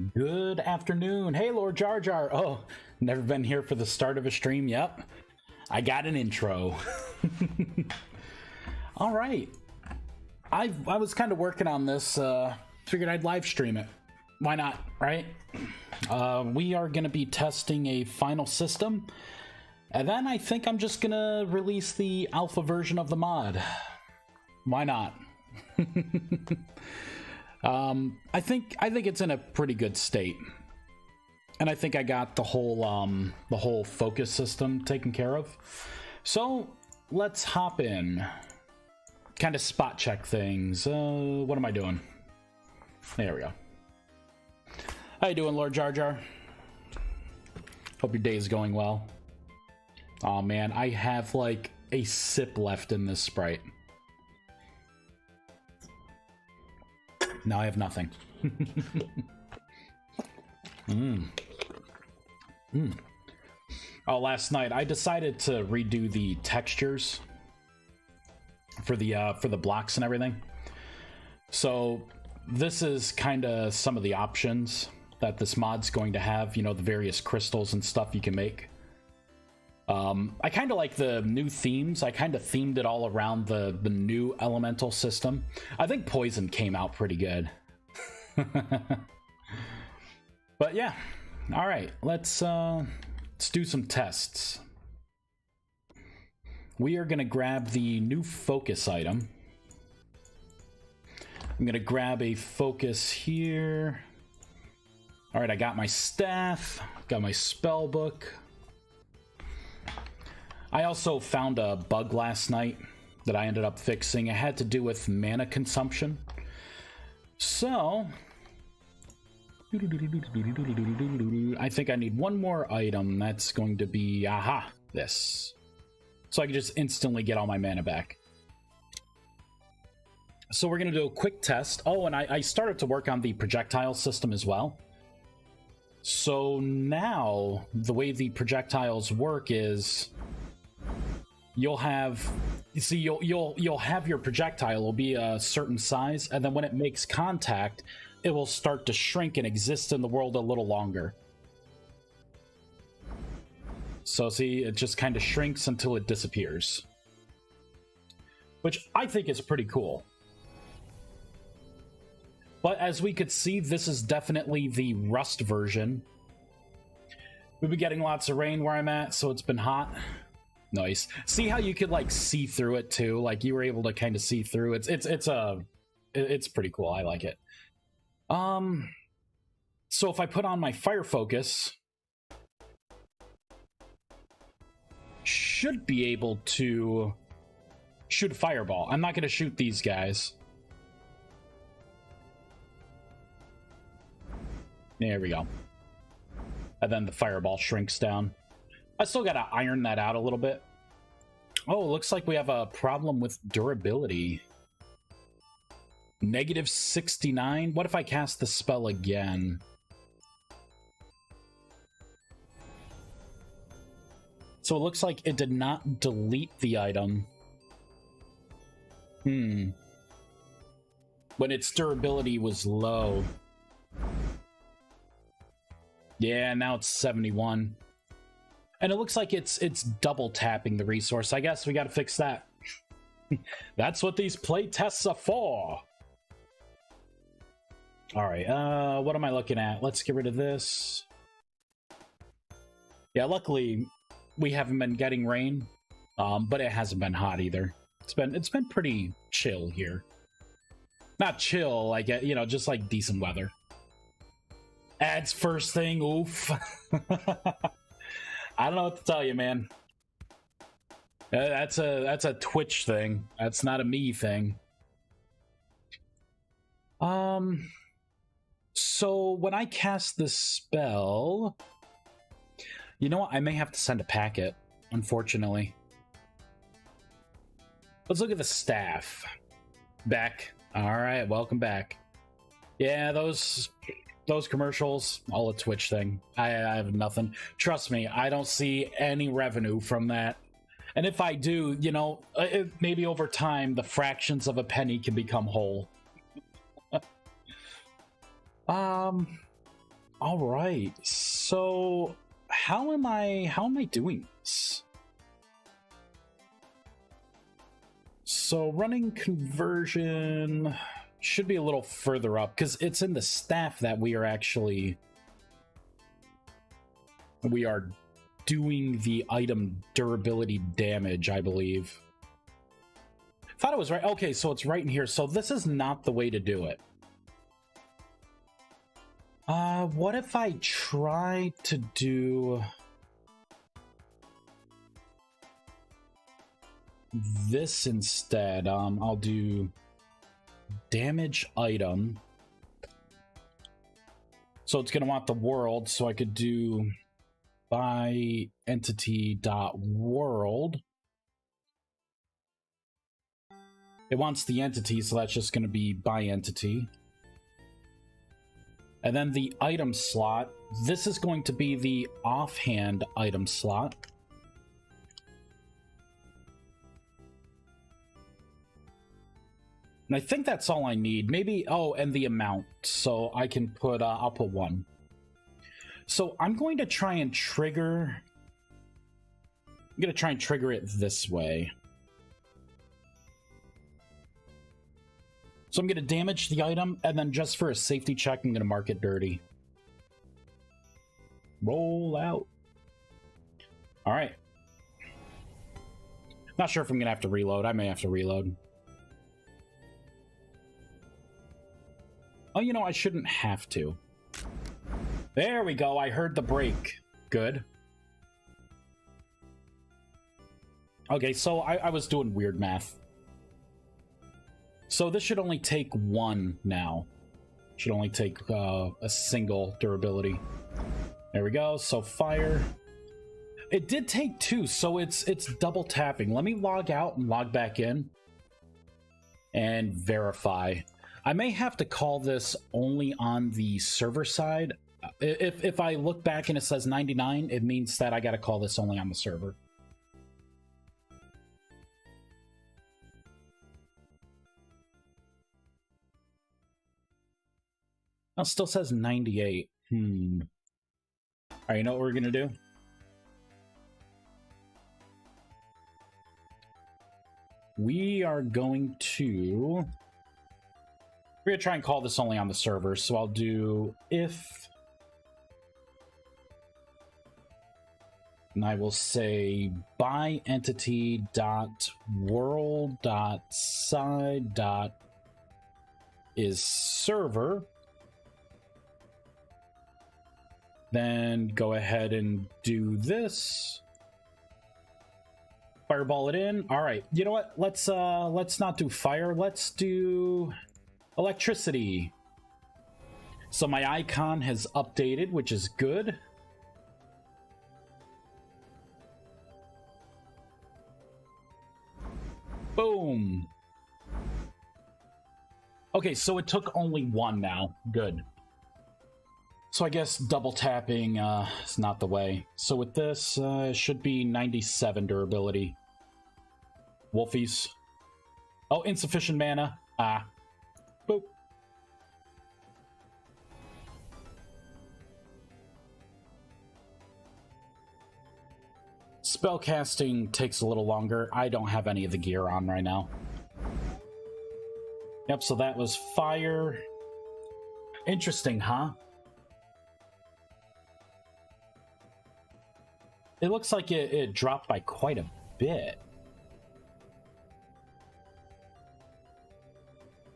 Good afternoon. Hey, Lord Jar Jar. Oh, never been here for the start of a stream. Yep. I got an intro. All right. I was kind of working on this. Figured I'd live stream it. Why not, right? We are going to be testing a final system. And then I think I'm just going to release the alpha version of the mod. Why not? I think it's in a pretty good state, and I think I got the whole focus system taken care of. So let's hop in, kind of spot check things. What am I doing? There we go. How you doing, Lord Jar Jar? Hope your day is going well. Oh man, I have like a sip left in this Sprite. Now I have nothing. Oh, last night I decided to redo the textures for the blocks and everything. So this is kind of some of the options that this mod's going to have. You know, the various crystals and stuff you can make. I kind of like the new themes. I kind of themed it all around the new elemental system. I think Poison came out pretty good. But yeah, all right, let's do some tests. We are gonna grab the new focus item. I'm gonna grab a focus here. All right, I got my staff, got my spell book. I also found a bug last night that I ended up fixing. It had to do with mana consumption. So, I think I need one more item. That's going to be, this. So I can just instantly get all my mana back. So we're going to do a quick test. Oh, and I started to work on the projectile system as well. So now, the way the projectiles work is... you'll have your projectile will be a certain size, and then when it makes contact, it will start to shrink and exist in the world a little longer. So see, it just kind of shrinks until it disappears, which I think is pretty cool. But as we could see, this is definitely the Rust version. We've been getting lots of rain where I'm at, so it's been hot. Nice. See how you could like see through it too? Like you were able to kind of see through. It's pretty cool. I like it. So if I put on my fire focus, should be able to shoot a fireball. I'm not going to shoot these guys. There we go. And then the fireball shrinks down. I still gotta iron that out a little bit. Oh, looks like we have a problem with durability. -69? What if I cast the spell again? So it looks like it did not delete the item. When its durability was low. Yeah, now it's 71. And it looks like it's double tapping the resource. I guess we got to fix that. That's what these play tests are for. All right, what am I looking at? Let's get rid of this. Yeah, luckily we haven't been getting rain, but it hasn't been hot either. It's been pretty chill here. Not chill, like just like decent weather. Ads first thing, oof. I don't know what to tell you, man. That's a Twitch thing. That's not a me thing. So when I cast this spell, you know what? I may have to send a packet, unfortunately. Let's look at the staff. Back. All right, welcome back. Yeah, those commercials, all a Twitch thing. I have nothing. Trust me, I don't see any revenue from that. And if I do, maybe over time, the fractions of a penny can become whole. All right. So how am I doing this? So running conversion should be a little further up because it's in the staff that we are doing the item durability damage, I believe. Thought it was right. Okay, so it's right in here. So this is not the way to do it. What if I try to do this instead? I'll do damage item. So it's going to want the world, so I could do by entity.world. It wants the entity, so that's just going to be by entity. And then the item slot, this is going to be the offhand item slot. And I think that's all I need. Maybe, oh, and the amount. So I can put, I'll put 1. So I'm going to try and trigger... it this way. So I'm going to damage the item, and then just for a safety check, I'm going to mark it dirty. Roll out. All right. Not sure if I'm going to have to reload. I may have to reload. Oh, you know, I shouldn't have to. There we go. I heard the break. Good. Okay, so I was doing weird math. So this should only take 1 now. Should only take a single durability. There we go. So fire. It did take 2, so it's double tapping. Let me log out and log back in. And verify. I may have to call this only on the server side. If I look back and it says 99, it means that I got to call this only on the server. It still says 98. Alright, you know what we're gonna do? We're gonna try and call this only on the server, so I'll do if, and I will say by entity dot world dot side dot is server. Then go ahead and do this. Fireball it in. All right. You know what? Let's not do fire. Let's do electricity. So my icon has updated, which is good. Boom. Okay, so it took only 1 now. Good. So I guess double tapping is not the way. So with this, it should be 97 durability. Wolfies. Oh, insufficient mana. Ah. Boop. Spellcasting takes a little longer. I don't have any of the gear on right now. Yep, so that was fire. Interesting, huh? It looks like it dropped by quite a bit.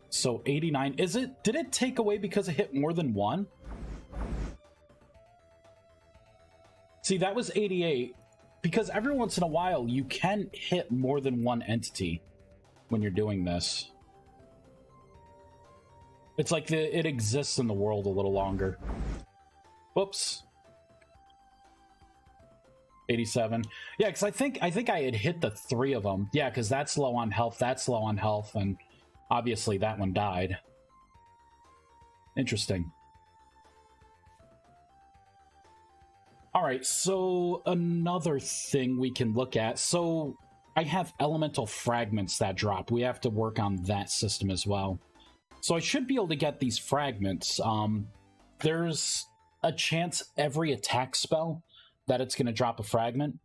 So 89. Did it take away because it hit more than 1? See, that was 88. Because every once in a while, you can hit more than 1 entity when you're doing this. It's like it exists in the world a little longer. Whoops. 87. Yeah, because I think I had hit the 3 of them. Yeah, because that's low on health, that's low on health, and obviously that one died. Interesting. Alright, so another thing we can look at. So I have elemental fragments that drop. We have to work on that system as well. So I should be able to get these fragments. There's a chance every attack spell that it's going to drop a fragment.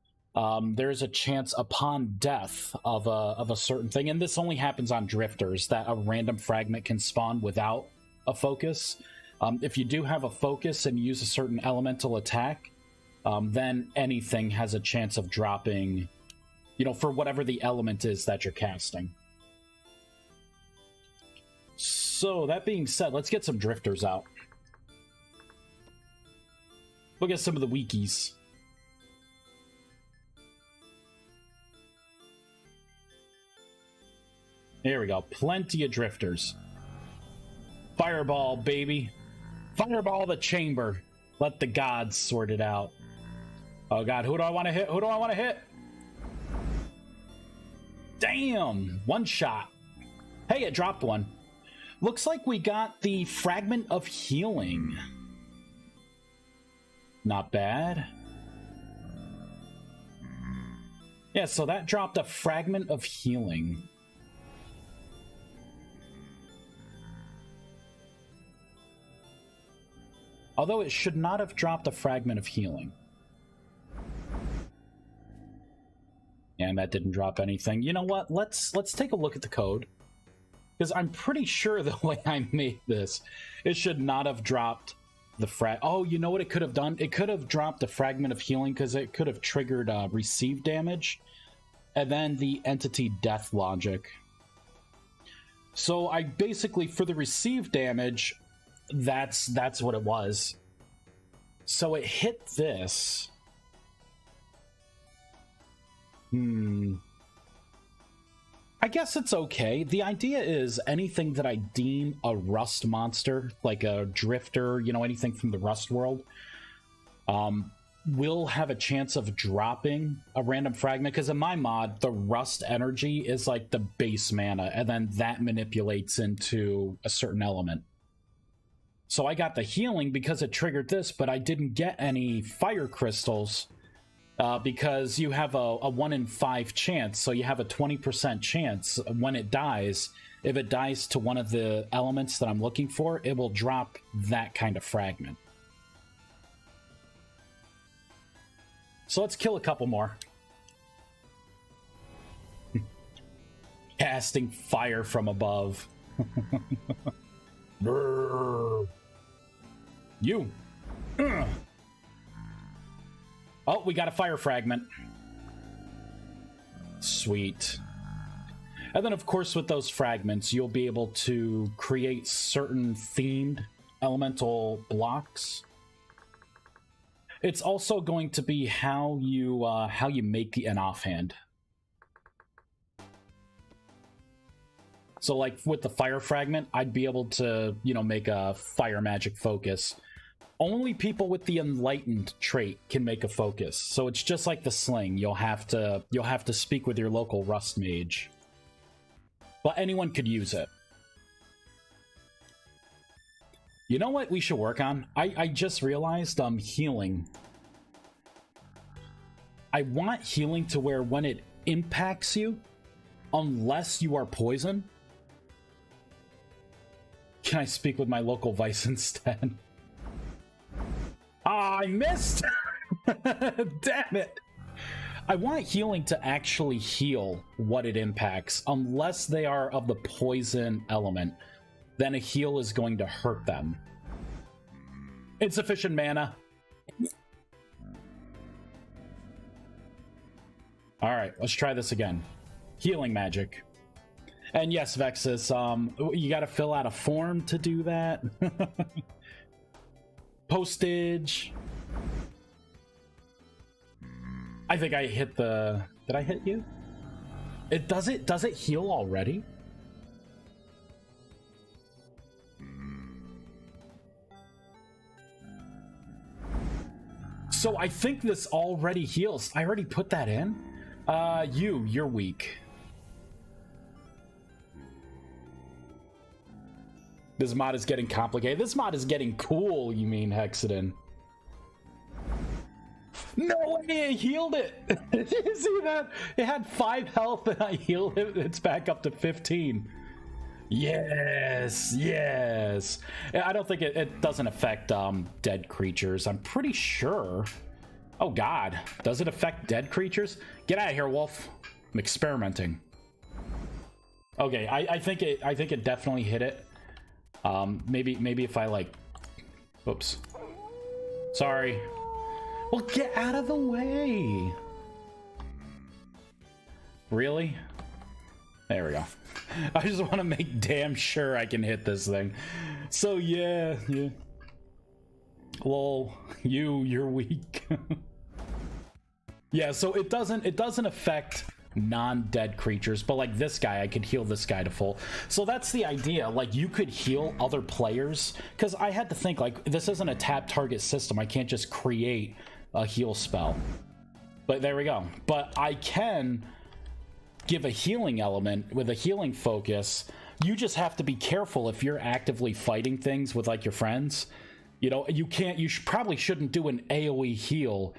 There's a chance upon death of a certain thing, and this only happens on drifters, that a random fragment can spawn without a focus. If you do have a focus and use a certain elemental attack, then anything has a chance of dropping, you know, for whatever the element is that you're casting. So, that being said, let's get some drifters out. Look at some of the weakies. Here we go. Plenty of drifters. Fireball, baby. Fireball the chamber. Let the gods sort it out. Oh god, who do I want to hit? Who do I want to hit? Damn! One shot. Hey, it dropped one. Looks like we got the Fragment of Healing. Not bad. Yeah, so that dropped a Fragment of Healing. Although it should not have dropped a Fragment of Healing. And that didn't drop anything. You know what? Let's take a look at the code. Because I'm pretty sure the way I made this, it should not have dropped the Oh, you know what it could have done? It could have dropped the Fragment of Healing because it could have triggered receive damage. And then the entity death logic. So I basically, for the receive damage, that's what it was. So it hit this. I guess it's okay. The idea is anything that I deem a Rust monster, like a drifter, you know, anything from the Rust world, will have a chance of dropping a random fragment. Because in my mod, the Rust energy is like the base mana, and then that manipulates into a certain element. So I got the healing because it triggered this, but I didn't get any fire crystals. Because you have a 1 in 5 chance, so you have a 20% chance when it dies. If it dies to one of the elements that I'm looking for, it will drop that kind of fragment. So let's kill a couple more. Casting fire from above. You. Oh, we got a fire fragment. Sweet. And then, of course, with those fragments, you'll be able to create certain themed elemental blocks. It's also going to be how you make an offhand. So, like, with the fire fragment, I'd be able to, you know, make a fire magic focus. Only people with the enlightened trait can make a focus. So it's just like the sling. You'll have to speak with your local Rust mage. But anyone could use it. You know what we should work on? I just realized healing. I want healing to where when it impacts you, unless you are poisoned. Can I speak with my local vice instead? Ah, I missed! Damn it! I want healing to actually heal what it impacts, unless they are of the poison element. Then a heal is going to hurt them. Insufficient mana. Alright, let's try this again. Healing magic. And yes, Vexus, you gotta fill out a form to do that. Postage. I think I hit the... Did I hit you? Does it heal already? So I think this already heals. I already put that in. You're weak. This mod is getting complicated. This mod is getting cool, you mean, Hexadin. No way, I healed it! Did you see that? It had 5 health and I healed it. It's back up to 15. Yes, yes. I don't think it doesn't affect dead creatures. I'm pretty sure. Oh God, does it affect dead creatures? Get out of here, wolf. I'm experimenting. Okay, I think it definitely hit it. Maybe if I like, oops. Sorry. Well, get out of the way. Really? There we go. I just want to make damn sure I can hit this thing. So yeah. Well, you're weak. Yeah, so it doesn't affect non-dead creatures, but like this guy, I could heal this guy to full. So that's the idea. Like you could heal other players, because I had to think like this isn't a tap target system. I can't just create a heal spell. But there we go. But I can give a healing element with a healing focus. You just have to be careful if you're actively fighting things with like your friends. You know, you probably shouldn't do an AoE heal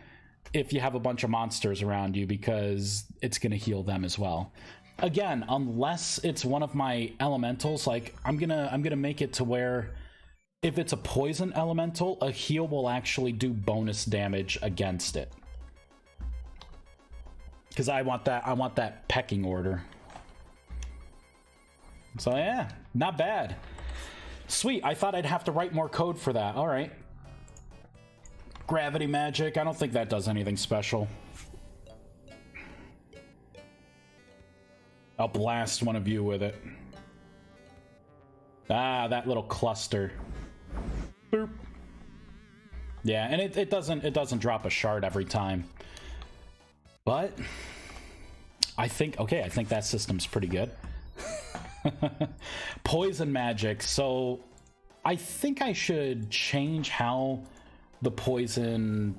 if you have a bunch of monsters around you, because it's going to heal them as well. Again, unless it's one of my elementals, like I'm gonna make it to where if it's a poison elemental, a heal will actually do bonus damage against it. Because I want that pecking order. So yeah, not bad. Sweet, I thought I'd have to write more code for that. All right. Gravity magic, I don't think that does anything special. I'll blast one of you with it. Ah, that little cluster. Boop. Yeah, and it doesn't drop a shard every time. But I think that system's pretty good. Poison magic. So I think I should change how the poison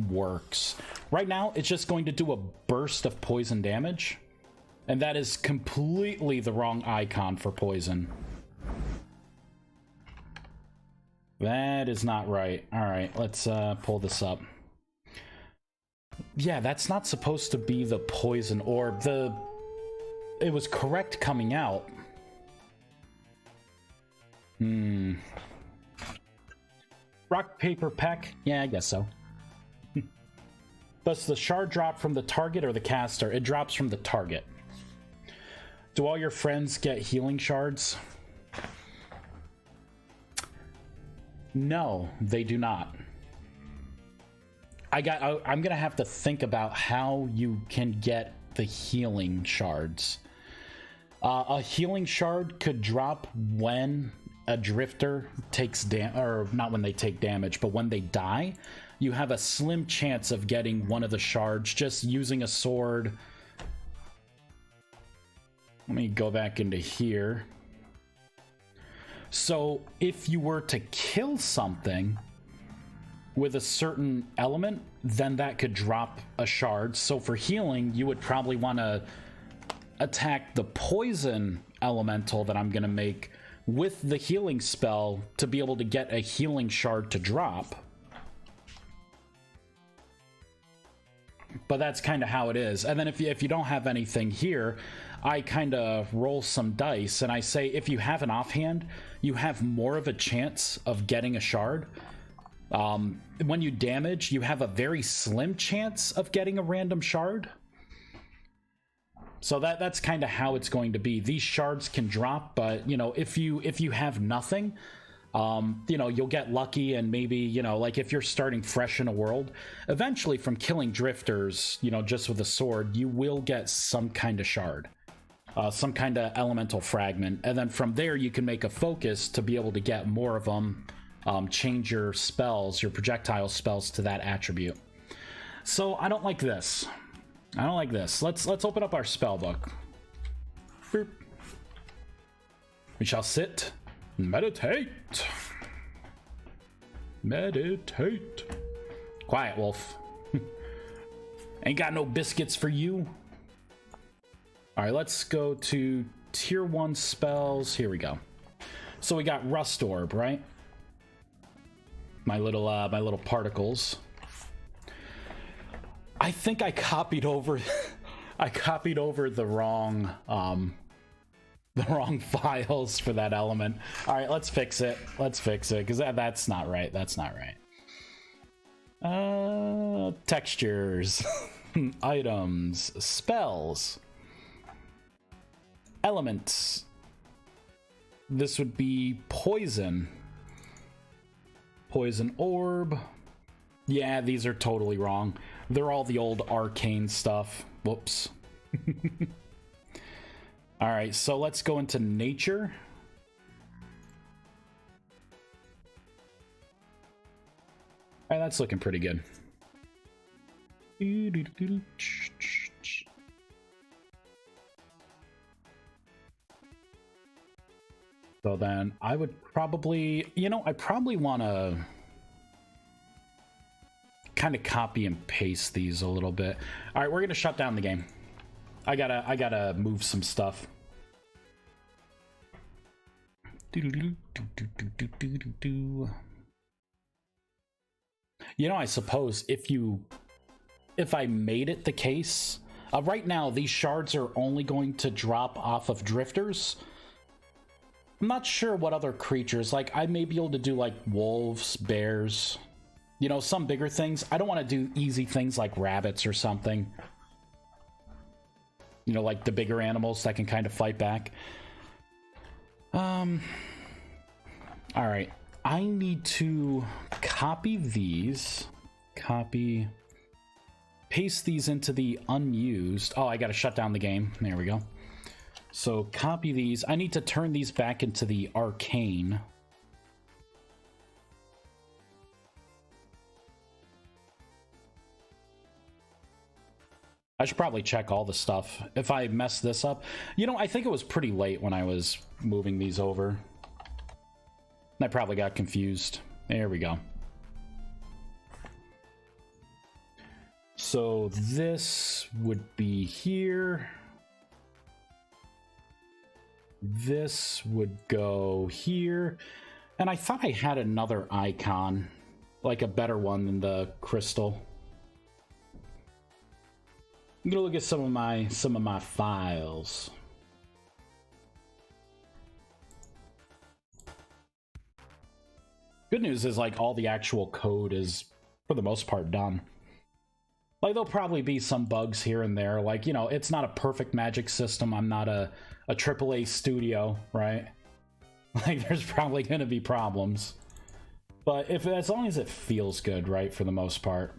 works. Right now, it's just going to do a burst of poison damage. And that is completely the wrong icon for poison. That is not right. All right, let's pull this up. Yeah, that's not supposed to be the poison orb. It was correct coming out. Rock, paper, peck? Yeah, I guess so. Does the shard drop from the target or the caster? It drops from the target. Do all your friends get healing shards? No, they do not. I'm gonna have to think about how you can get the healing shards. A healing shard could drop when a drifter takes or not when they take damage, but when they die. You have a slim chance of getting one of the shards just using a sword. Let me go back into here. So if you were to kill something with a certain element, then that could drop a shard. So for healing, you would probably want to attack the poison elemental that I'm going to make with the healing spell to be able to get a healing shard to drop. But that's kind of how it is. And then if you don't have anything here, I kind of roll some dice and I say if you have an offhand, you have more of a chance of getting a shard. When you damage, you have a very slim chance of getting a random shard. So that's kind of how it's going to be. These shards can drop, but you know, if you have nothing, you know, you'll get lucky, and maybe, you know, like if you're starting fresh in a world, eventually from killing drifters, you know, just with a sword, you will get some kind of shard, some kind of elemental fragment, and then from there you can make a focus to be able to get more of them, change your spells, your projectile spells to that attribute. So I don't like this. I don't like this. Let's open up our spell book. Boop. We shall sit. Meditate. Meditate. Quiet, wolf. Ain't got no biscuits for you. All right, let's go to tier 1 spells. Here we go. So we got Rust Orb, right? My little particles. I think I copied over I copied over the wrong the wrong files for that element. All right, let's fix it. Let's fix it, because that's not right. That's not right. Textures, items, spells, elements. This would be poison. Poison orb. Yeah, these are totally wrong. They're all the old arcane stuff. Whoops. All right, so let's go into nature. All right, that's looking pretty good. So then I would probably, I probably want to kind of copy and paste these a little bit. All right, we're gonna shut down the game. I gotta move some stuff. I suppose if I made it the case, right now these shards are only going to drop off of drifters. I'm not sure what other creatures, like I may be able to do like wolves, bears, some bigger things. I don't want to do easy things like rabbits or something. Like the bigger animals that can kind of fight back. All right. I need to copy these. Copy. Paste these into the unused. Oh, I got to shut down the game. There we go. So copy these. I need to turn these back into the arcane. I should probably check all the stuff. If I mess this up, I think it was pretty late when I was moving these over. I probably got confused. There we go. So this would be here. This would go here. And I thought I had another icon, like a better one than the crystal. I'm gonna look at some of my files. Good news is like all the actual code is for the most part done. Like there'll probably be some bugs here and there. Like, it's not a perfect magic system. I'm not a AAA studio, right? Like there's probably gonna be problems. But as long as it feels good, right, for the most part.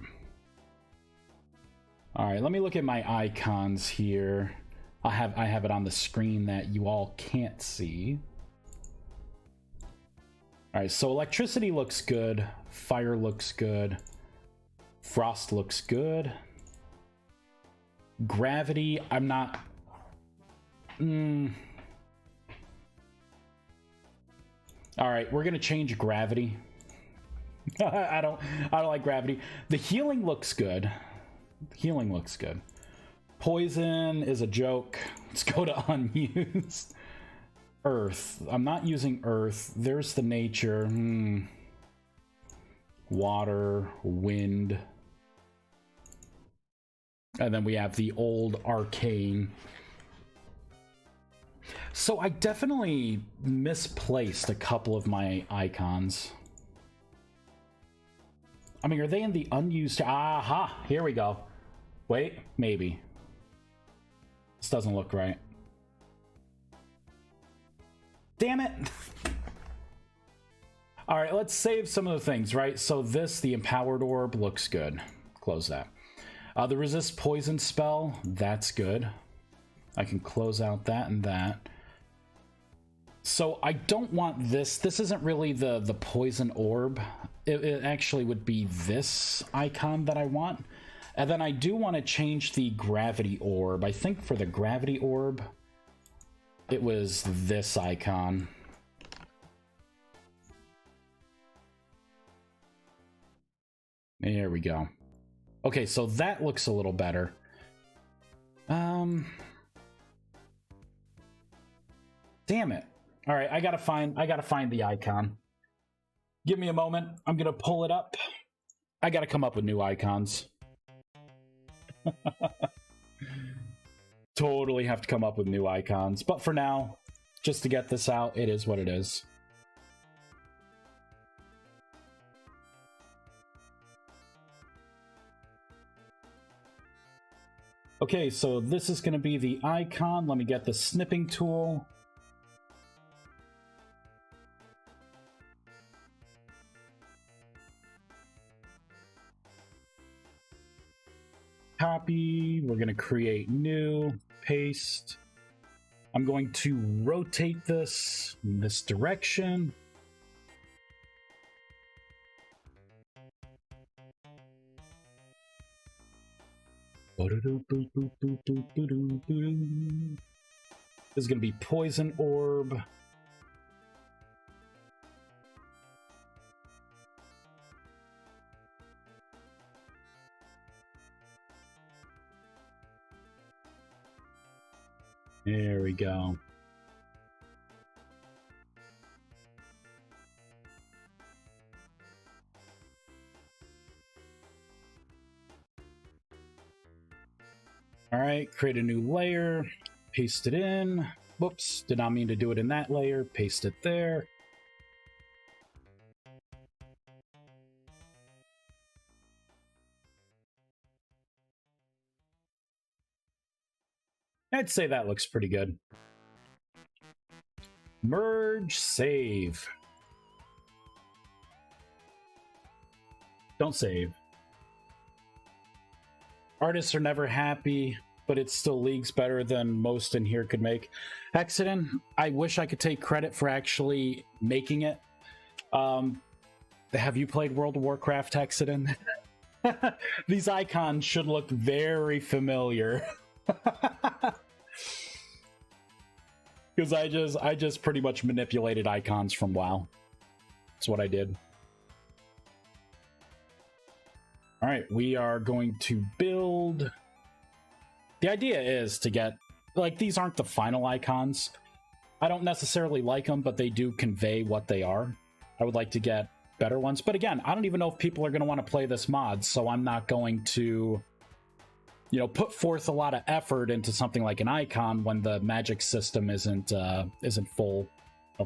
All right, let me look at my icons here. I have it on the screen that you all can't see. All right, so electricity looks good. Fire looks good. Frost looks good. Gravity, I'm not... All right, we're gonna change gravity. I don't like gravity. The healing looks good. Healing looks good. Poison is a joke. Let's go to unused. Earth. I'm not using earth. There's the nature. Water, wind. And then we have the old arcane. So I definitely misplaced a couple of my icons. I mean, are they in the unused? Aha! Here we go. Wait, maybe. This doesn't look right. Damn it! All right, let's save some of the things, right? So this, the empowered orb, looks good. Close that. The resist poison spell, that's good. I can close out that and that. So I don't want this. This isn't really the poison orb. It actually would be this icon that I want. And then I do want to change the gravity orb. I think for the gravity orb, it was this icon. There we go. Okay, so that looks a little better. Damn it. All right, I gotta find the icon. Give me a moment. I'm gonna pull it up. I gotta come up with new icons. Totally have to come up with new icons. But for now, just to get this out. It is what it is. Okay, so this is going to be the icon. Let me get the snipping tool. Copy. We're going to create new, paste. I'm going to rotate this in this direction. This is going to be Poison Orb. There we go. All right, create a new layer, paste it in. Whoops, did not mean to do it in that layer. Paste it there. I'd say that looks pretty good. Merge, save. Don't save. Artists are never happy, but it still leagues better than most in here could make. Hexagon, I wish I could take credit for actually making it. Have you played World of Warcraft, Hexagon? These icons should look very familiar. Because I just pretty much manipulated icons from WoW. That's what I did. All right, we are going to build. The idea is to get, like, these aren't the final icons. I don't necessarily like them, but they do convey what they are. I would like to get better ones. But again, I don't even know if people are going to want to play this mod, so I'm not going to, you know, put forth a lot of effort into something like an icon when the magic system isn't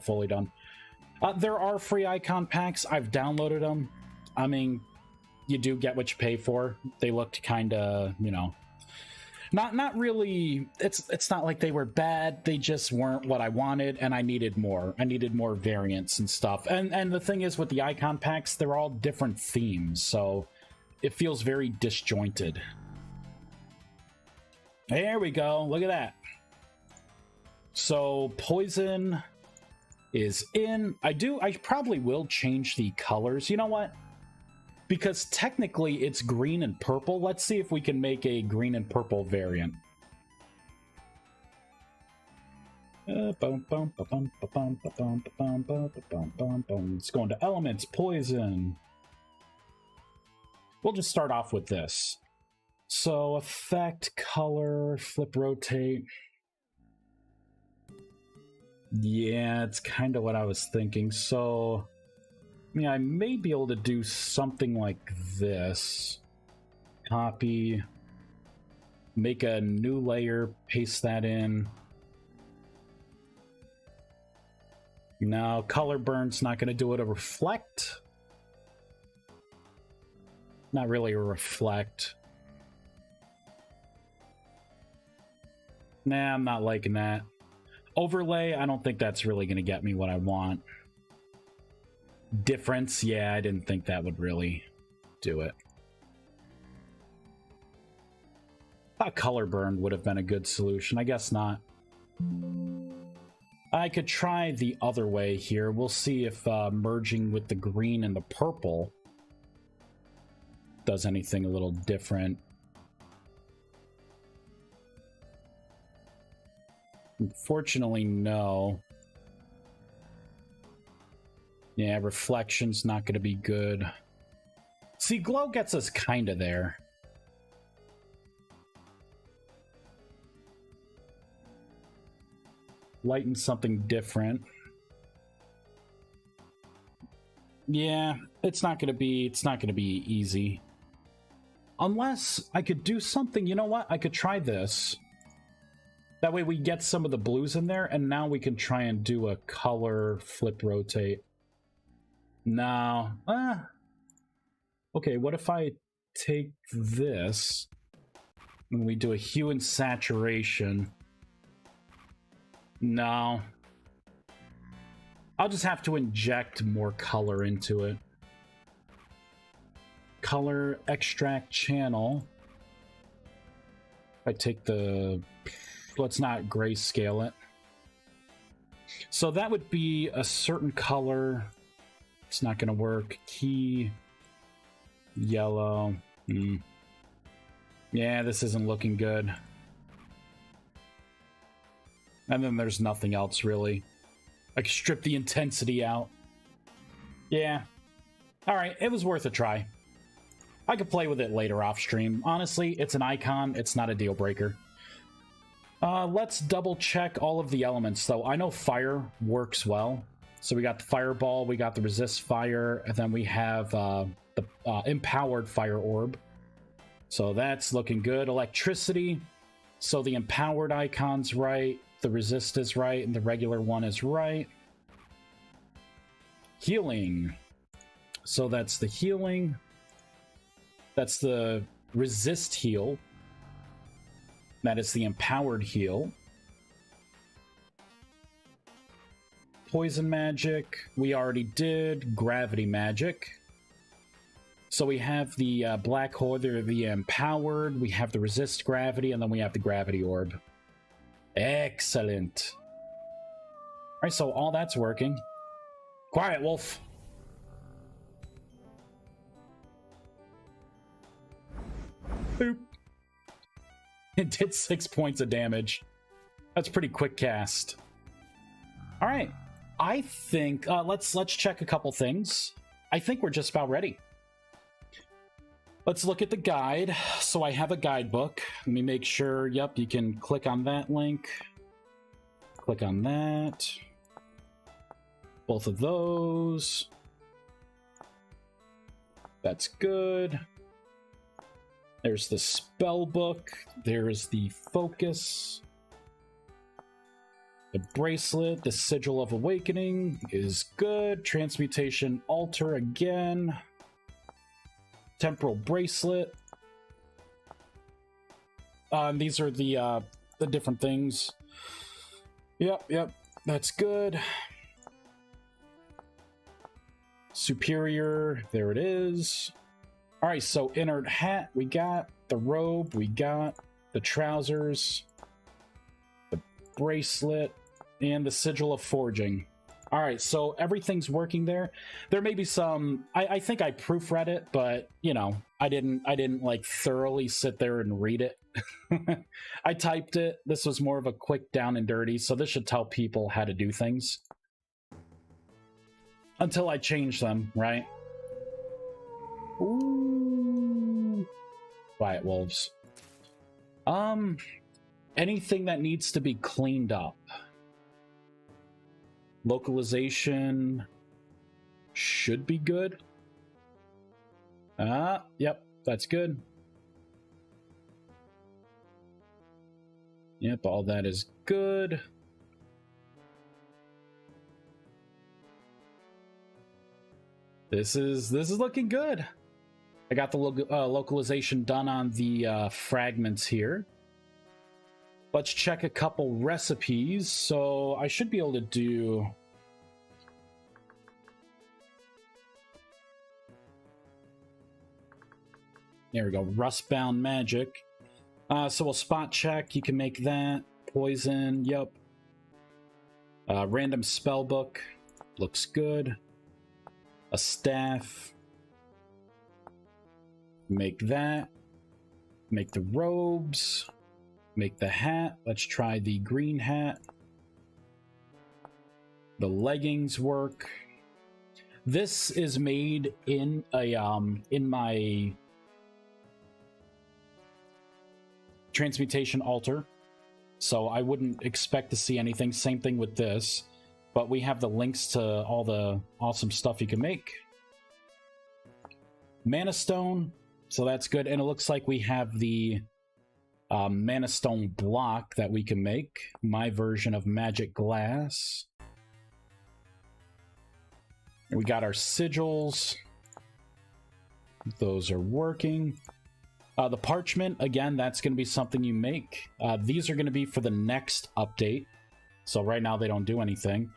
fully done. There are free icon packs. I've downloaded them. I mean, you do get what you pay for. They looked kind of, you know, not really. It's not like they were bad. They just weren't what I wanted, and I needed more. I needed more variants and stuff. And the thing is, with the icon packs, they're all different themes, so it feels very disjointed. There we go. Look at that. So poison is in. I probably will change the colors. You know what? Because technically it's green and purple. Let's see if we can make a green and purple variant. Let's go into elements, poison. We'll just start off with this. So effect, color, flip, rotate. Yeah, it's kind of what I was thinking. So I mean, I may be able to do something like this. Copy. Make a new layer, paste that in. No, color burn's not going to do it. A reflect? Not really a reflect. Nah, I'm not liking that. Overlay, I don't think that's really going to get me what I want. Difference, yeah, I didn't think that would really do it. Thought color burn would have been a good solution. I guess not. I could try the other way here. We'll see if merging with the green and the purple does anything a little different. Unfortunately, no. Yeah, reflection's not going to be good. See, glow gets us kind of there. Lighten something different. Yeah, it's not going to be easy. Unless I could do something, you know what? I could try this. That way we get some of the blues in there, and now we can try and do a color flip rotate. Now, okay, what if I take this and we do a hue and saturation? No. I'll just have to inject more color into it. Color extract channel. If I take the... let's not grayscale it. So that would be a certain color. It's not going to work. Key. Yellow. Yeah, this isn't looking good. And then there's nothing else, really. I can strip the intensity out. Yeah. Alright, it was worth a try. I could play with it later off stream. Honestly, it's an icon. It's not a deal breaker. Let's double check all of the elements, though. I know fire works well. So we got the fireball, we got the resist fire, and then we have the empowered fire orb. So that's looking good. Electricity. So the empowered icon's right, the resist is right, and the regular one is right. Healing. So that's the healing. That's the resist heal. That is the empowered heal. Poison magic, we already did. Gravity magic. So we have the black hole, the empowered, we have the resist gravity, and then we have the gravity orb. Excellent. Alright, so all that's working. Quiet, wolf. Boop. It did 6 points of damage. That's pretty quick cast. All right, I think let's check a couple things. I think we're just about ready. Let's look at the guide. So I have a guidebook. Let me make sure. Yep, you can click on that link. Click on that. Both of those. That's good. There's the spell book. There's the focus. The bracelet, the sigil of awakening is good. Transmutation altar again. Temporal bracelet. These are the different things. Yep, that's good. Superior, there it is. All right, so inert hat, we got the robe, we got the trousers, the bracelet, and the sigil of forging. All right, so everything's working there. There may be some, I think I proofread it, but you know, I didn't like thoroughly sit there and read it. I typed it. This was more of a quick down and dirty, so this should tell people how to do things. Until I change them, right? Ooh. Quiet wolves. Anything that needs to be cleaned up. Localization should be good. Yep, that's good. Yep, all that is good. This is looking good. I got the localization done on the fragments here. Let's check a couple recipes. So I should be able to do... There we go, Rustbound Magic. So we'll spot check, you can make that. Poison, yep. Random spellbook, looks good. A staff. Make that. Make the robes. Make the hat. Let's try the green hat. The leggings work. This is made in a in my transmutation altar, so I wouldn't expect to see anything. Same thing with this, but we have the links to all the awesome stuff you can make. Mana stone, so that's good, and it looks like we have the mana stone block that we can make. My version of magic glass. We got our sigils. Those are working. The parchment, again, that's going to be something you make. These are going to be for the next update. So right now they don't do anything.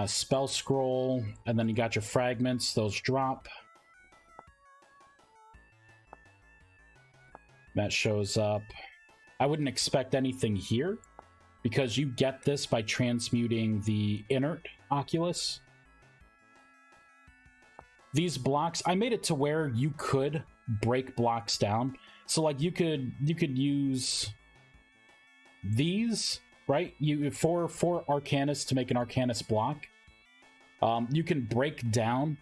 Spell scroll, and then you got your fragments. Those drop. That shows up. I wouldn't expect anything here, because you get this by transmuting the inert oculus. These blocks, I made it to where you could break blocks down. So like you could use these, right? For Arcanus to make an Arcanus block. You can break down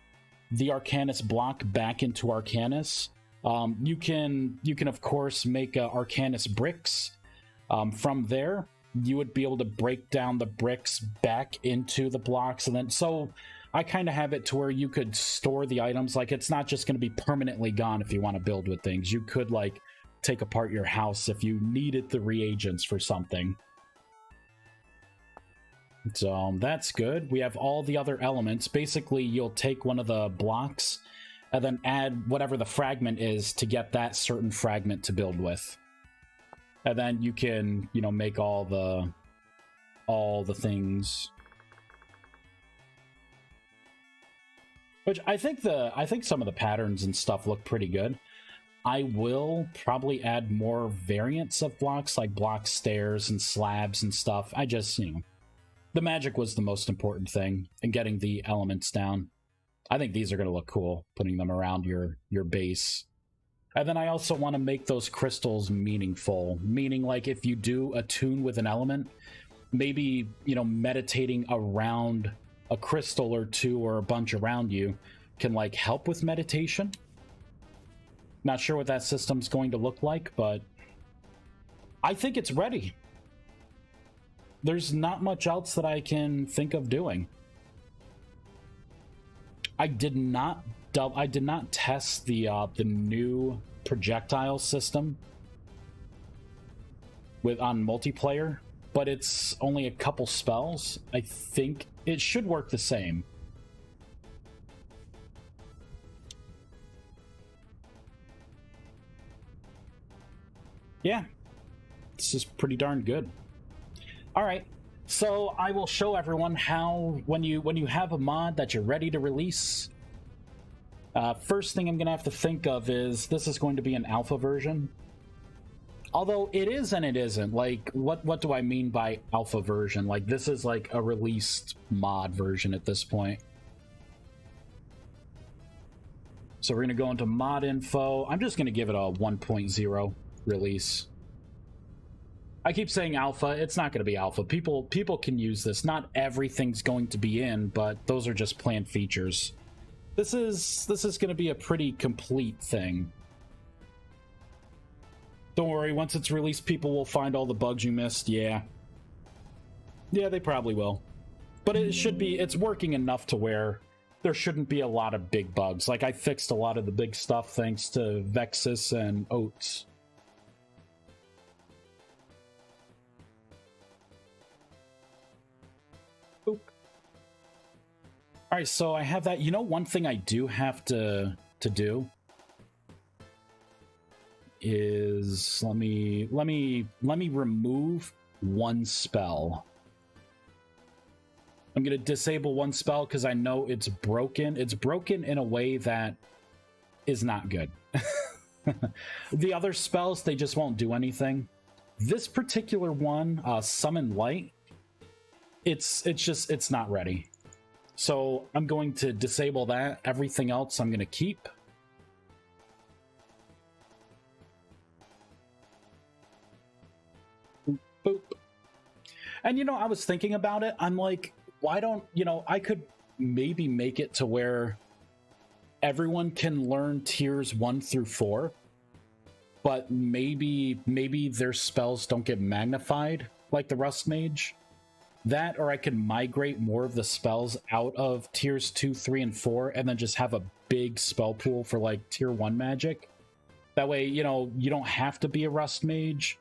the Arcanus block back into Arcanus. You can of course make Arcanus bricks. From there, you would be able to break down the bricks back into the blocks, and then so I kind of have it to where you could store the items. Like, it's not just going to be permanently gone if you want to build with things. You could, like, take apart your house if you needed the reagents for something. So, that's good. We have all the other elements. Basically, you'll take one of the blocks and then add whatever the fragment is to get that certain fragment to build with. And then you can, you know, make all the things. Which I think some of the patterns and stuff look pretty good. I will probably add more variants of blocks, like block stairs and slabs and stuff. I just, you know, the magic was the most important thing in getting the elements down. I think these are going to look cool, putting them around your base. And then I also want to make those crystals meaningful, meaning like if you do attune with an element, maybe, you know, meditating around a crystal or two or a bunch around you can like help with meditation. Not sure what that system's going to look like, but I think it's ready. There's not much else that I can think of doing. I did not test the new projectile system on multiplayer, but it's only a couple spells. I think it should work the same. Yeah, this is pretty darn good. All right, so I will show everyone how when you have a mod that you're ready to release. First thing I'm gonna have to think of is this is going to be an alpha version. Although it is and it isn't. Like, what do I mean by alpha version? Like, this is like a released mod version at this point. So we're gonna go into mod info. I'm just gonna give it a 1.0 release. I keep saying alpha. It's not going to be alpha. People can use this. Not everything's going to be in, but those are just planned features. This is going to be a pretty complete thing. Don't worry, once it's released, people will find all the bugs you missed. Yeah, they probably will. But it should be, it's working enough to where there shouldn't be a lot of big bugs. Like, I fixed a lot of the big stuff thanks to Vexus and Oats. All right, so I have that. You know, one thing I do have to do is let me remove one spell. I'm going to disable one spell because I know it's broken. It's broken in a way that is not good. The other spells, they just won't do anything. This particular one, Summon Light, it's not ready. So I'm going to disable that. Everything else I'm going to keep. Boop. And, you know, I was thinking about it. I'm like, why don't, you know, I could maybe make it to where everyone can learn tiers 1 through 4, but maybe their spells don't get magnified like the Rust Mage. That, or I can migrate more of the spells out of tiers 2, 3, and 4, and then just have a big spell pool for like tier 1 magic. That way, you know, you don't have to be a Rust Mage,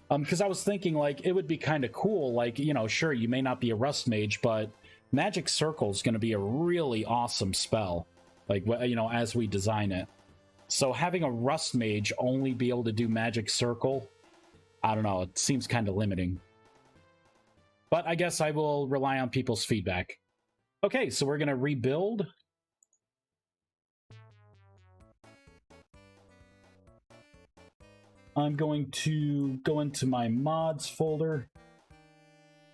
Because I was thinking, like, it would be kind of cool, like, you know, sure, you may not be a Rust Mage, but Magic Circle is going to be a really awesome spell, like, you know, as we design it. So having a Rust Mage only be able to do Magic Circle, I don't know, it seems kind of limiting. But I guess I will rely on people's feedback. Okay, so we're going to rebuild. I'm going to go into my mods folder.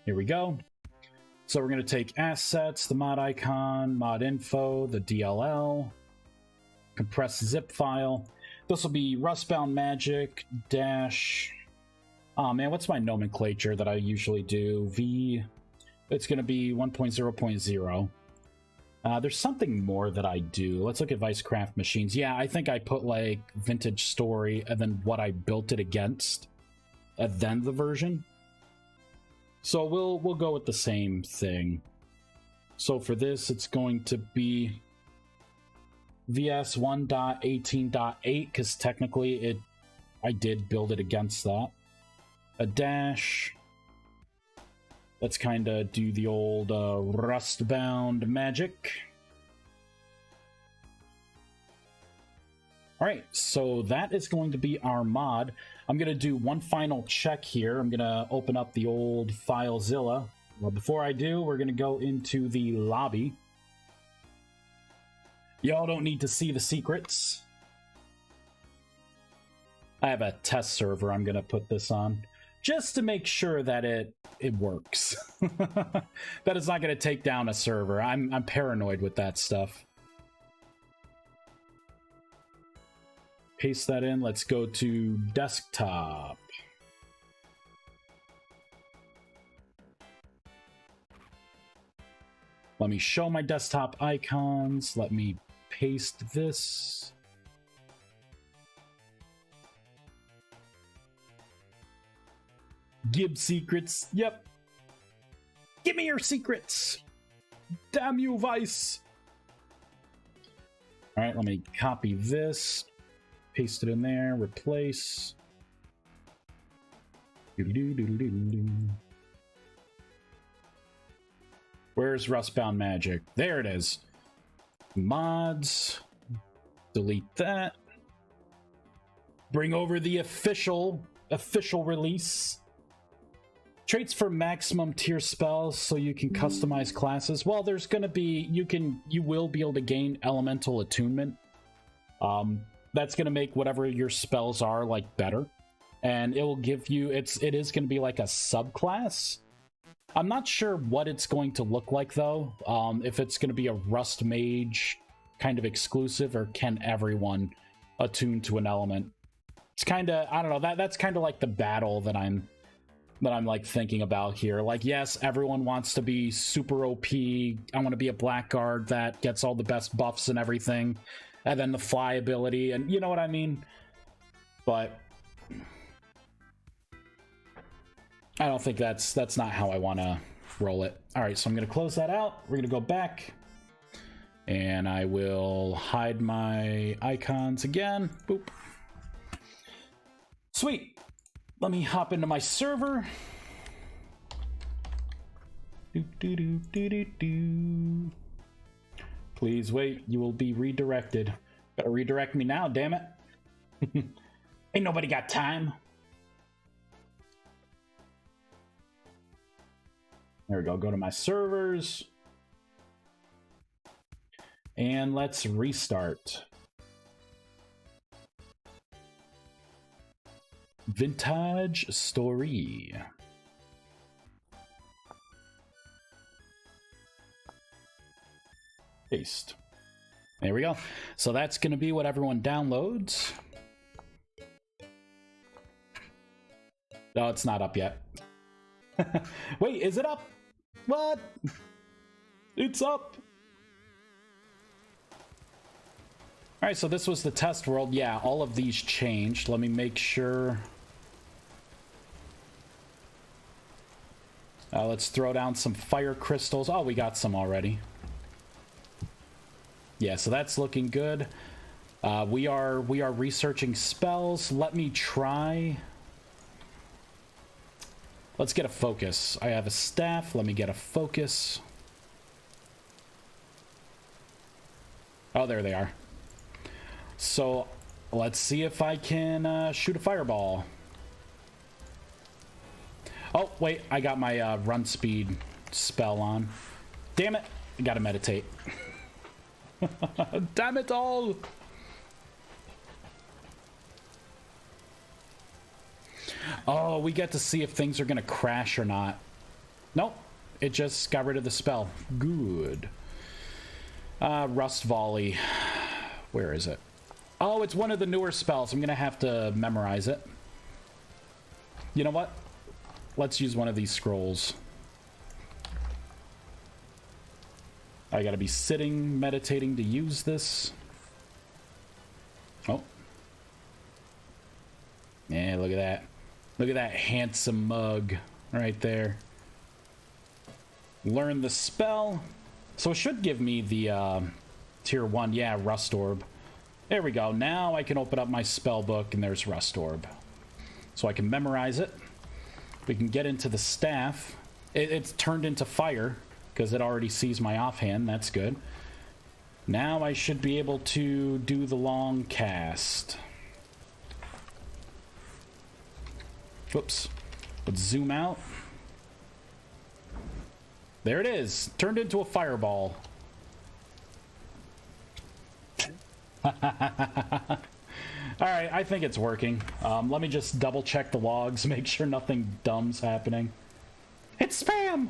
Here we go. So we're going to take assets, the mod icon, mod info, the DLL, compress zip file. This will be Rustbound Magic dash... Oh man, what's my nomenclature that I usually do? It's going to be 1.0.0. There's something more that I do. Let's look at ViesCraft machines. Yeah, I think I put like vintage story and then what I built it against, and then the version. So we'll go with the same thing. So for this, it's going to be VS 1.18.8 because technically I did build it against that. A dash. Let's kind of do the old Rustbound Magic. All right, so that is going to be our mod. I'm going to do one final check here. I'm going to open up the old FileZilla. Well, before I do, we're going to go into the lobby. Y'all don't need to see the secrets. I have a test server I'm going to put this on, just to make sure that it works. That it's not going to take down a server. I'm paranoid with that stuff. Paste that in. Let's go to desktop. Let me show my desktop icons. Let me paste this. Give secrets. Yep. Give me your secrets. Damn you, Vice. All right, let me copy this. Paste it in there. Replace. Where's Rustbound Magic? There it is. Mods. Delete that. Bring over the official release. Traits for maximum tier spells so you can customize classes. Well, there's going to be, you will be able to gain elemental attunement. That's going to make whatever your spells are like better. And it will give you, it is going to be like a subclass. I'm not sure what it's going to look like though. If it's going to be a Rust Mage kind of exclusive, or can everyone attune to an element? It's kind of, I don't know, that's kind of like the battle that I'm like thinking about here. Like, yes, everyone wants to be super OP. I want to be a blackguard that gets all the best buffs and everything, and then the fly ability, and you know what I mean? But I don't think that's not how I want to roll it. All right, so I'm going to close that out. We're going to go back, and I will hide my icons again. Boop. Sweet. Let me hop into my server. Please wait, you will be redirected. Gotta redirect me now, damn it. Ain't nobody got time. There we go, go to my servers. And let's restart. Vintage story. Paste. There we go. So that's going to be what everyone downloads. No, it's not up yet. Wait, is it up? What? It's up. All right, so this was the test world. Yeah, all of these changed. Let me make sure. Let's throw down some fire crystals. Oh, we got some already. Yeah, so that's looking good. We are researching spells. Let me try. Let's get a focus. I have a staff. Let me get a focus. Oh, there they are. So let's see if I can shoot a fireball. Oh, wait. I got my run speed spell on. Damn it. I gotta meditate. Damn it all. Oh, we get to see if things are gonna crash or not. Nope. It just got rid of the spell. Good. Rust Volley. Where is it? Oh, it's one of the newer spells. I'm gonna have to memorize it. You know what? Let's use one of these scrolls. I gotta be sitting, meditating to use this. Oh. Yeah, look at that. Look at that handsome mug right there. Learn the spell. So it should give me the tier 1, yeah, Rust Orb. There we go. Now I can open up my spell book and there's Rust Orb. So I can memorize it. We can get into the staff. It's turned into fire because it already sees my offhand. That's good. Now I should be able to do the long cast. Whoops. Let's zoom out. There it is. Turned into a fireball. Alright, I think it's working. Let me just double check the logs, make sure nothing dumb's happening. It's spam!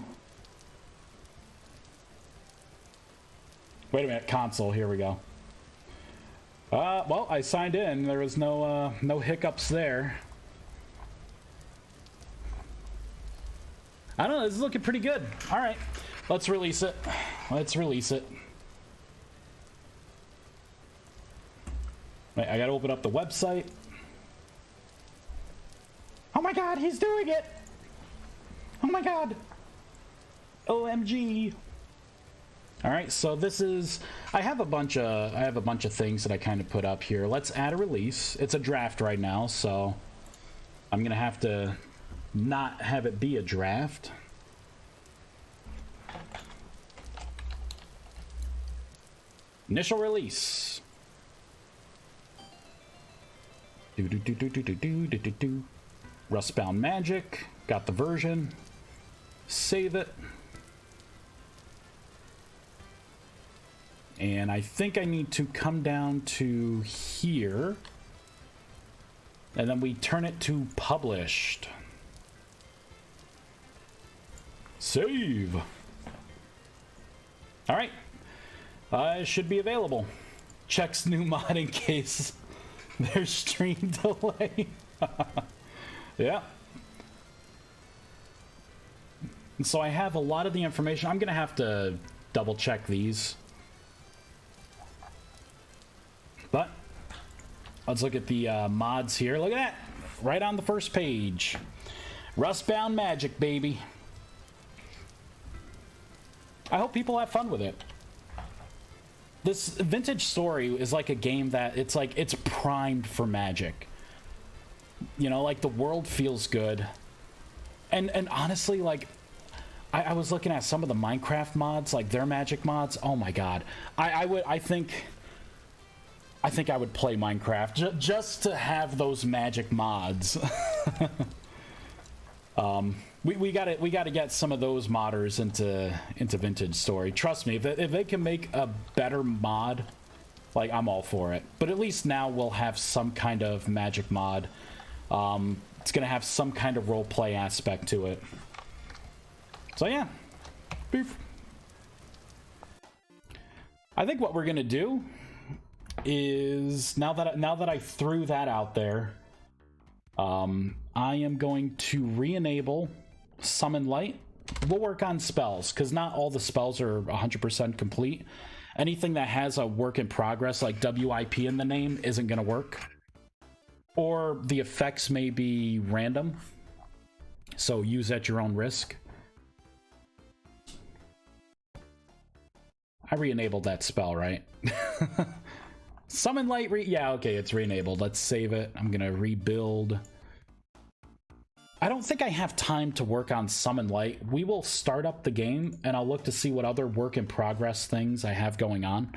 Wait a minute, console, here we go. Well, I signed in. There was no hiccups there. I don't know, this is looking pretty good. Alright, let's release it. Let's release it. Wait, I gotta open up the website. Oh my god, he's doing it! Oh my god! OMG! Alright, so this is... I have a bunch of things that I kind of put up here. Let's add a release. It's a draft right now, so... I'm gonna have to not have it be a draft. Initial release. Rustbound Magic. Got the version. Save it. And I think I need to come down to here. And then we turn it to published. Save. All right. It should be available. Checks new mod in case there's stream delay. Yeah. And so I have a lot of the information. I'm going to have to double check these. But let's look at the mods here. Look at that. Right on the first page. Rustbound Magic, baby. I hope people have fun with it. This Vintage Story is like a game that it's primed for Magic. You know, like the world feels good. And honestly, like I was looking at some of the Minecraft mods, like their Magic mods. Oh my god. I think I would play Minecraft just to have those Magic mods. We gotta get some of those modders into Vintage Story. Trust me, if they can make a better mod, like I'm all for it. But at least now we'll have some kind of Magic mod. It's gonna have some kind of roleplay aspect to it. So yeah, beef. I think what we're gonna do is now that I threw that out there, I am going to re-enable Summon Light. We'll work on spells, because not all the spells are 100% complete. Anything that has a work in progress, like WIP in the name, isn't going to work. Or the effects may be random, so use at your own risk. I re-enabled that spell, right? Summon Light, yeah, okay, it's re-enabled. Let's save it. I'm going to rebuild. I don't think I have time to work on Summon Light. We will start up the game, and I'll look to see what other work in progress things I have going on.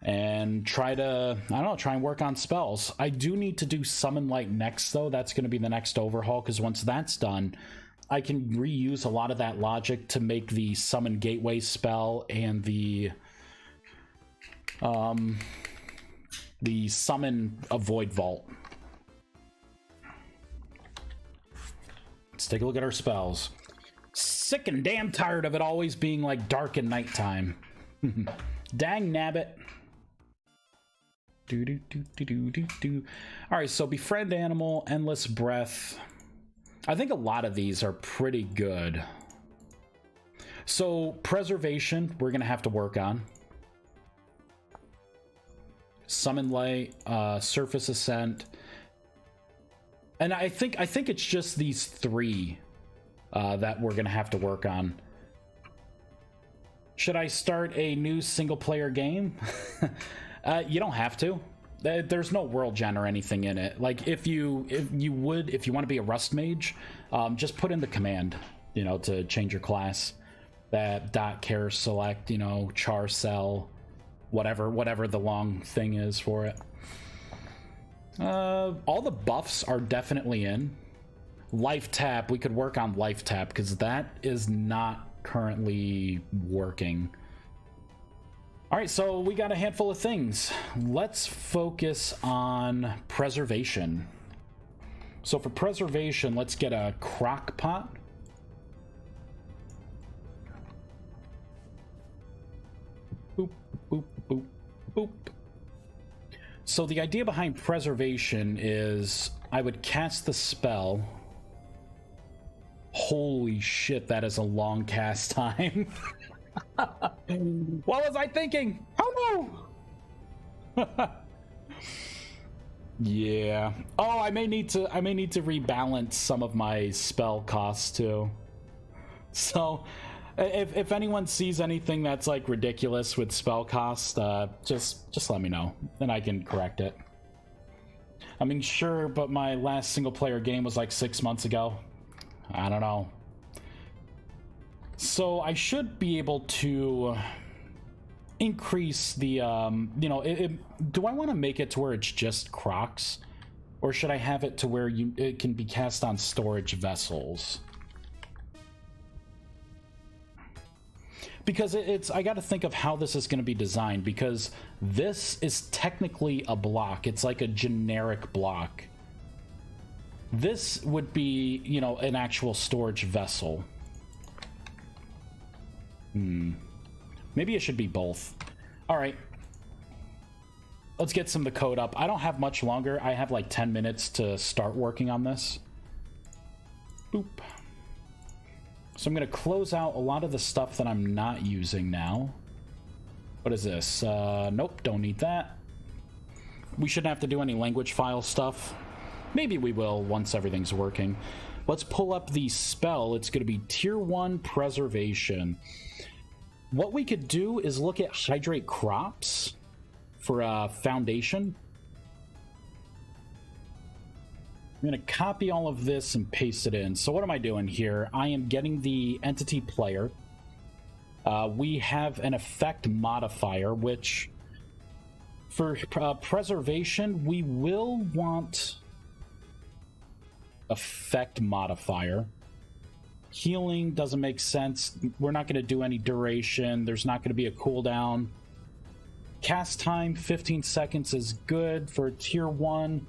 And try to, I don't know, try and work on spells. I do need to do Summon Light next, though. That's going to be the next overhaul, because once that's done, I can reuse a lot of that logic to make the Summon Gateway spell and the Summon Avoid Vault. Let's take a look at our spells. Sick and damn tired of it always being like dark and nighttime. Dang nabbit. Alright, so Befriend Animal, Endless Breath. I think a lot of these are pretty good. So Preservation, we're gonna have to work on. Summon Light, Surface Ascent. And I think it's just these three that we're gonna have to work on. Should I start a new single-player game? You don't have to. There's no world gen or anything in it. Like if you want to be a Rust mage, just put in the command, you know, to change your class. That .char select, you know, char cell, whatever the long thing is for it. All the buffs are definitely in. Life tap, we could work on life tap because that is not currently working. All right, so we got a handful of things. Let's focus on preservation. So for preservation, let's get a crock pot. Boop, boop, boop, boop. So the idea behind preservation is I would cast the spell. Holy shit, that is a long cast time. What was I thinking? Oh no! Yeah. Oh, I may need to rebalance some of my spell costs too. So if anyone sees anything that's like ridiculous with spell cost, just let me know, and I can correct it. I mean, sure, but my last single player game was like 6 months ago. I don't know. So I should be able to increase the, you know, do I want to make it to where it's just crocs? Or should I have it to where it can be cast on storage vessels? Because I got to think of how this is going to be designed, because this is technically a block. It's like a generic block. This would be, you know, an actual storage vessel. Maybe it should be both. All right. Let's get some of the code up. I don't have much longer. I have like 10 minutes to start working on this. Boop. So I'm going to close out a lot of the stuff that I'm not using now. What is this? Nope, don't need that. We shouldn't have to do any language file stuff. Maybe we will once everything's working. Let's pull up the spell. It's going to be Tier 1 Preservation. What we could do is look at Hydrate Crops for Foundation. I'm going to copy all of this and paste it in. So what am I doing here? I am getting the entity player. We have an effect modifier, which for preservation, we will want effect modifier. Healing doesn't make sense. We're not going to do any duration. There's not going to be a cooldown. Cast time, 15 seconds is good for Tier 1.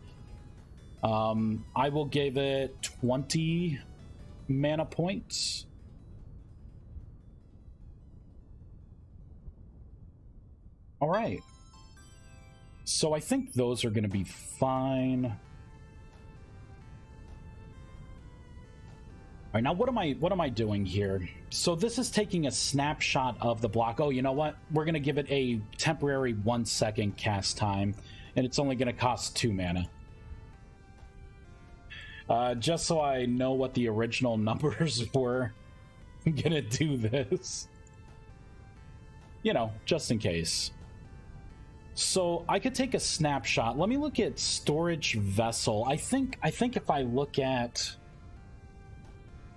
I will give it 20 mana points. All right. So I think those are going to be fine. All right, now what am I doing here? So this is taking a snapshot of the block. Oh, you know what? We're going to give it a temporary 1 second cast time, and it's only going to cost 2 mana. Just so I know what the original numbers were, I'm going to do this. You know, just in case. So I could take a snapshot. Let me look at storage vessel. I think if I look at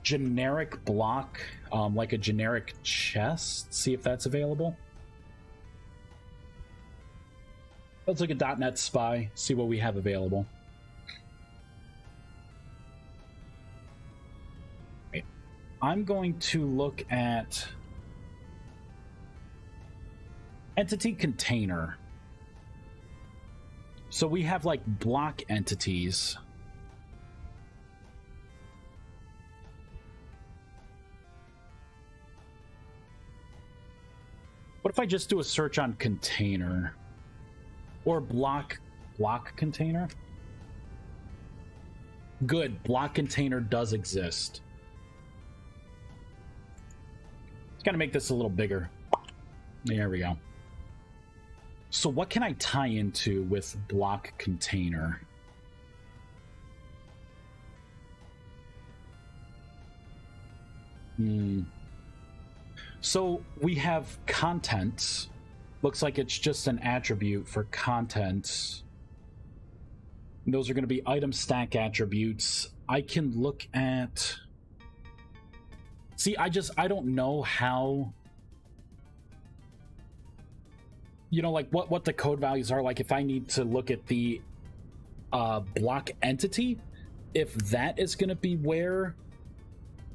generic block, like a generic chest. See if that's available. Let's look at .NET Spy, see what we have available. Okay. I'm going to look at entity container. So we have like block entities. What if I just do a search on container? Or block container? Good, block container does exist. Gotta make this a little bigger. There we go. So what can I tie into with block container? So we have contents. Looks like it's just an attribute for contents. Those are going to be item stack attributes. I can look at... See, I don't know how... You know, like what the code values are. Like if I need to look at the block entity, if that is going to be where,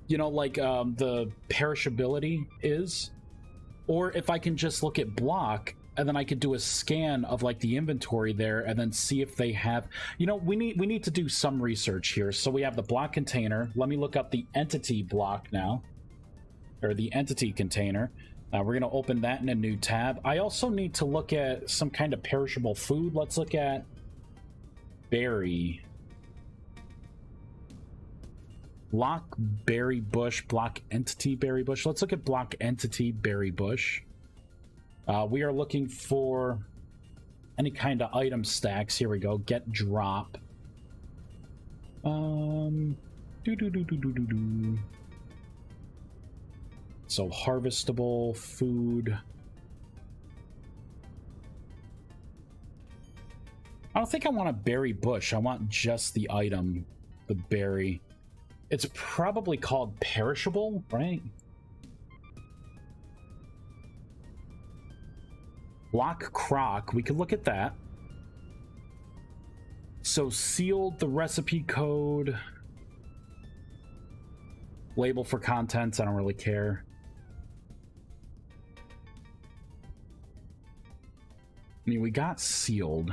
you know, like the perishability is. Or if I can just look at block, and then I could do a scan of like the inventory there, and then see if they have, you know, we need to do some research here. So we have the block container. Let me look up the entity block now, or the entity container. We're going to open that in a new tab. I also need to look at some kind of perishable food. Let's look at berry. Block berry bush, block entity berry bush. Let's look at block entity berry bush. We are looking for any kind of item stacks. Here we go. Get drop. So harvestable food. I don't think I want a berry bush. I want just the item, the berry. It's probably called perishable, right? Block crock, we could look at that. So sealed, the recipe code. Label for contents, I don't really care. I mean, we got sealed.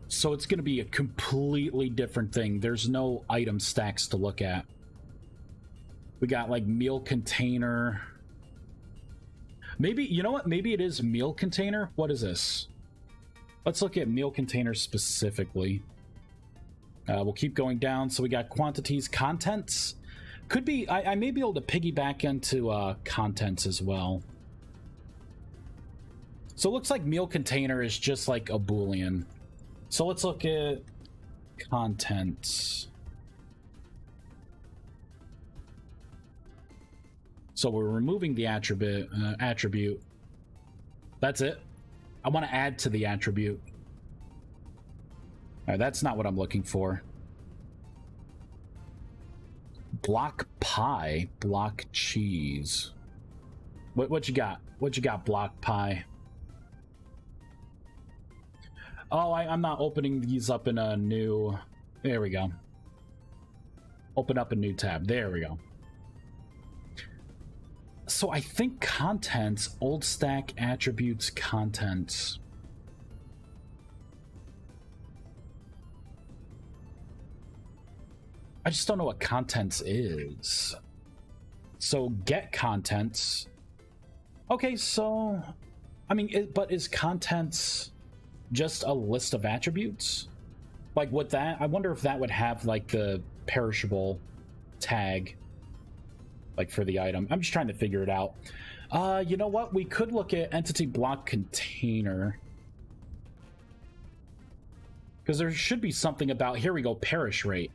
So it's going to be a completely different thing. There's no item stacks to look at. We got like meal container. Maybe, you know what? Maybe it is meal container. What is this? Let's look at meal container specifically. We'll keep going down. So we got quantities, contents. Could be, I may be able to piggyback into contents as well. So it looks like meal container is just like a Boolean. So let's look at contents. So we're removing the attribute. That's it. I want to add to the attribute. All right, that's not what I'm looking for. Block pie, block cheese. What you got? What you got, block pie? Oh, I'm not opening these up in a new... There we go. Open up a new tab. There we go. So I think contents, old stack attributes, contents. I just don't know what contents is. So get contents. Okay, so... I mean, but is contents... just a list of attributes? Like, would that... I wonder if that would have, like, the perishable tag, like, for the item. I'm just trying to figure it out. You know what? We could look at entity block container. Because there should be something about... Here we go, perish rate.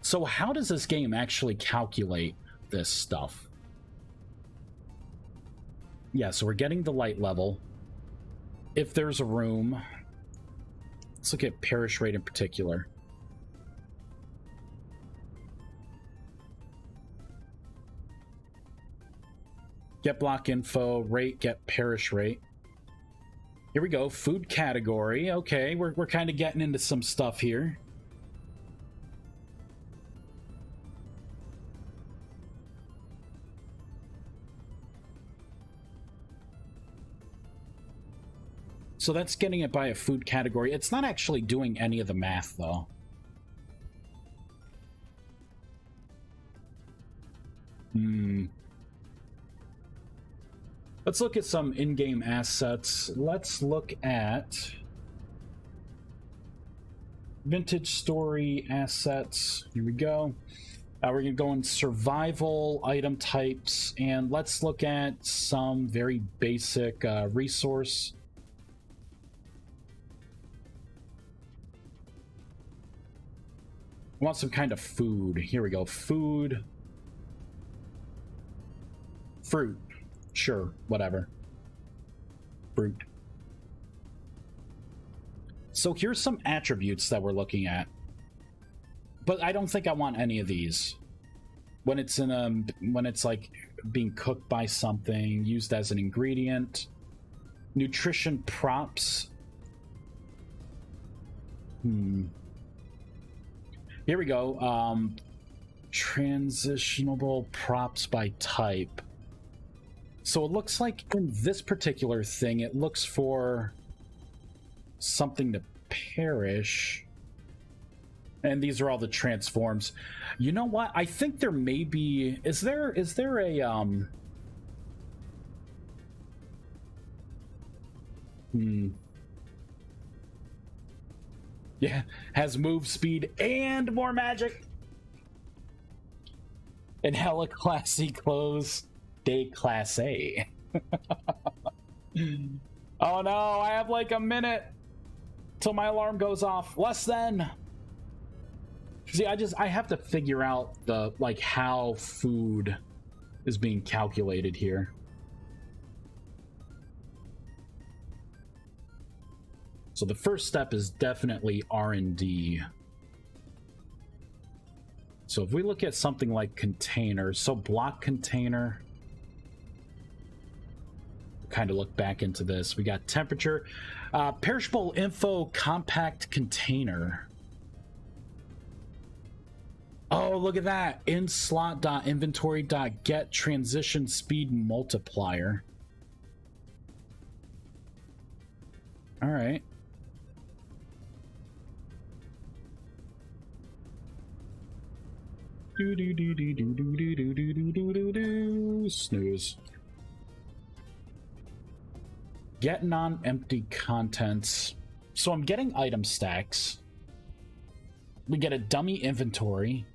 So how does this game actually calculate this stuff? Yeah, so we're getting the light level. If there's a room, Let's look at perish rate in particular. Get block info, rate, get perish rate. Here we go, food category. Okay, we're kind of getting into some stuff here. So that's getting it by a food category. It's not actually doing any of the math, though. Let's look at some in-game assets. Let's look at vintage story assets. Here we go. We're going to go in survival item types, and let's look at some very basic resource. I want some kind of food. Here we go. Food. Fruit. Sure, whatever. Fruit. So here's some attributes that we're looking at. But I don't think I want any of these. When it's in a, when it's like being cooked by something, used as an ingredient. Nutrition props. Here we go. Transitionable props by type. So it looks like in this particular thing, it looks for something to perish. And these are all the transforms. You know what? I think there may be... Is there a... Yeah, has move speed and more magic. And hella classy clothes. Day class A. Oh no, I have like a minute till my alarm goes off. Less than. See, I have to figure out the like how food is being calculated here. So the first step is definitely R&D. So if we look at something like containers, so block container, kind of look back into this. We got temperature, perishable info, compact container. Oh, look at that. In slot.inventory.get transition speed multiplier. All right. Snooze. Get non-empty contents. So I'm getting item stacks. We get a dummy inventory.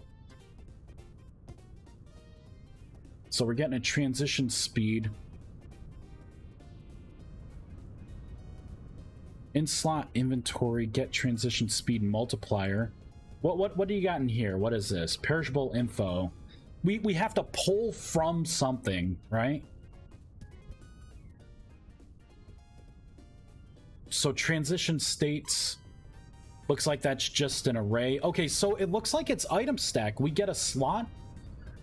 So we're getting a transition speed. In slot inventory, get transition speed multiplier. What do you got in here? What is this? Perishable info. We have to pull from something, right? So transition states, looks like that's just an array. Okay, so it looks like it's item stack. We get a slot,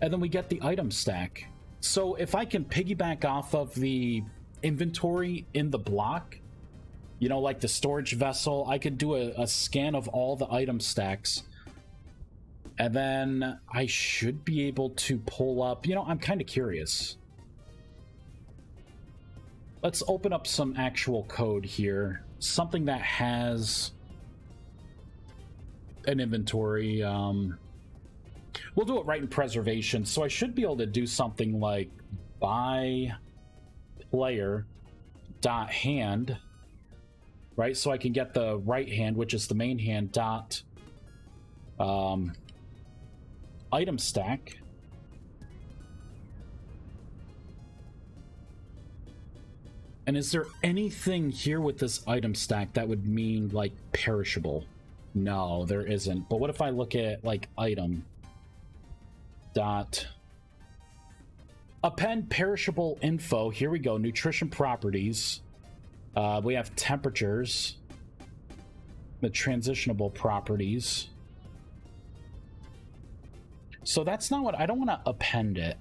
and then we get the item stack. So if I can piggyback off of the inventory in the block, you know, like the storage vessel, I could do a scan of all the item stacks. And then I should be able to pull up, you know, I'm kind of curious. Let's open up some actual code here. Something that has an inventory. We'll do it right in preservation. So I should be able to do something like by player dot hand, right? So I can get the right hand, which is the main hand, dot item stack. And is there anything here with this item stack that would mean like perishable? No, there isn't. But what if I look at like item dot append perishable info? Here we go. Nutrition properties. We have temperatures. the transitionable properties. So that's not what I don't want to append it.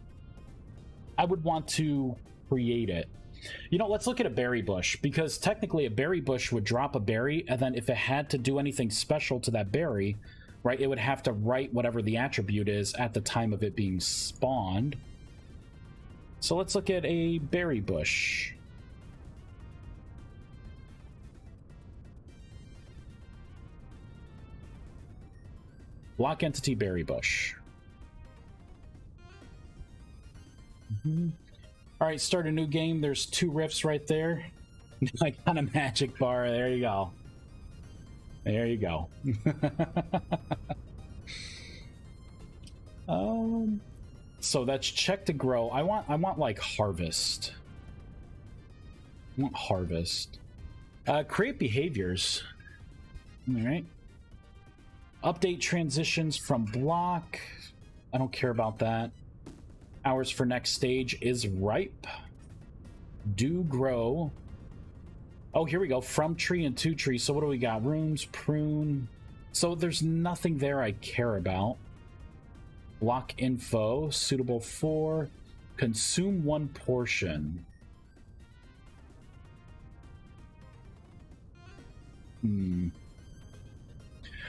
I would want to create it. You know, let's look at a berry bush, because technically a berry bush would drop a berry, and then if it had to do anything special to that berry, right, it would have to write whatever the attribute is at the time of it being spawned. So let's look at a berry bush. Block entity berry bush. All right, start a new game. There's 2 rifts right there. Like on a magic bar. There you go. There you go. So that's check to grow. I want like harvest. I want harvest. Create behaviors. All right. Update transitions from block. I don't care about that. Hours for next stage is ripe. Do grow. Oh, here we go. From tree and to tree. So what do we got? Rooms, prune. So there's nothing there I care about. Block info. Suitable for. Consume 1 portion.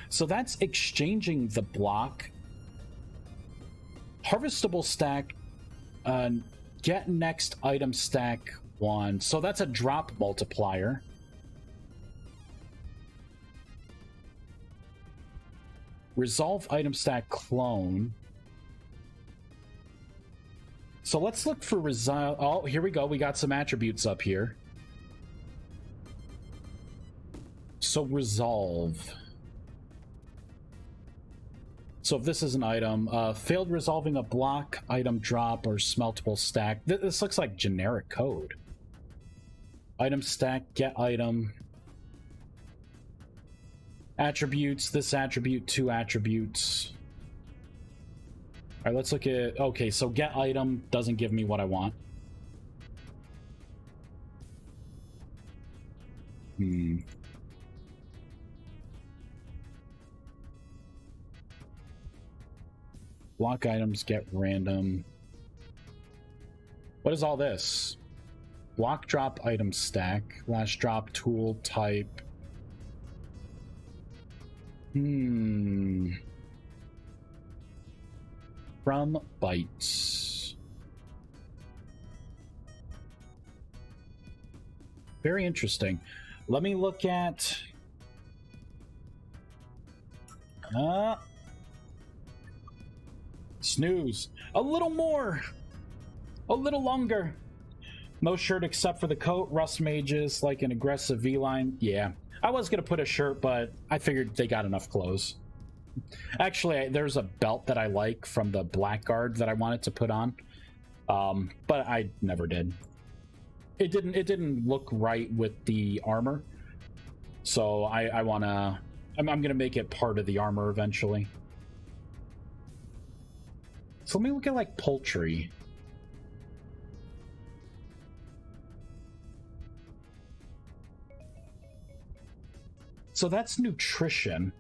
So that's exchanging the block. Harvestable stack. Get next item stack 1. So that's a drop multiplier. Resolve item stack clone. So let's look for resolve. Oh, here we go. We got some attributes up here. So resolve. So if this is an item, failed resolving a block, item drop, or smeltable stack. This looks like generic code. Item stack, get item. Attributes, this attribute, 2 attributes. All right, let's look at, okay, so get item doesn't give me what I want. Block items get random. What is all this? Block drop item stack. Last drop tool type. From bytes. Very interesting. Let me look at... snooze. A little more. A little longer. No shirt except for the coat. Rust mages like an aggressive V-line. Yeah. I was going to put a shirt, but I figured they got enough clothes. Actually, there's a belt that I like from the Blackguard that I wanted to put on. But I never did. It didn't look right with the armor. So I'm going to make it part of the armor eventually. So let me look at like poultry. So that's nutrition.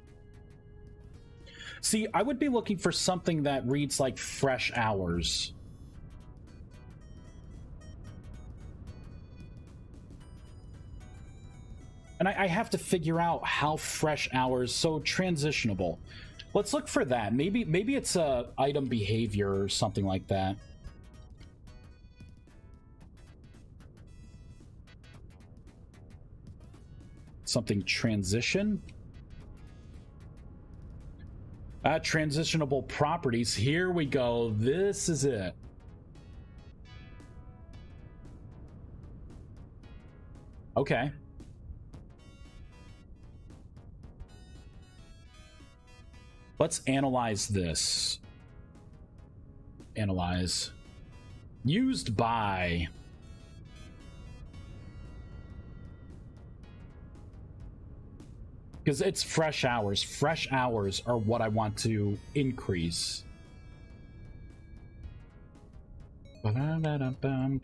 See, I would be looking for something that reads like fresh hours. And I have to figure out how fresh hours, so transitionable. Let's look for that. Maybe it's a item behavior or something like that. Something transition. Transitionable properties. Here we go. This is it. Okay. Let's analyze this. Analyze. Used by. Because it's fresh hours. Fresh hours are what I want to increase.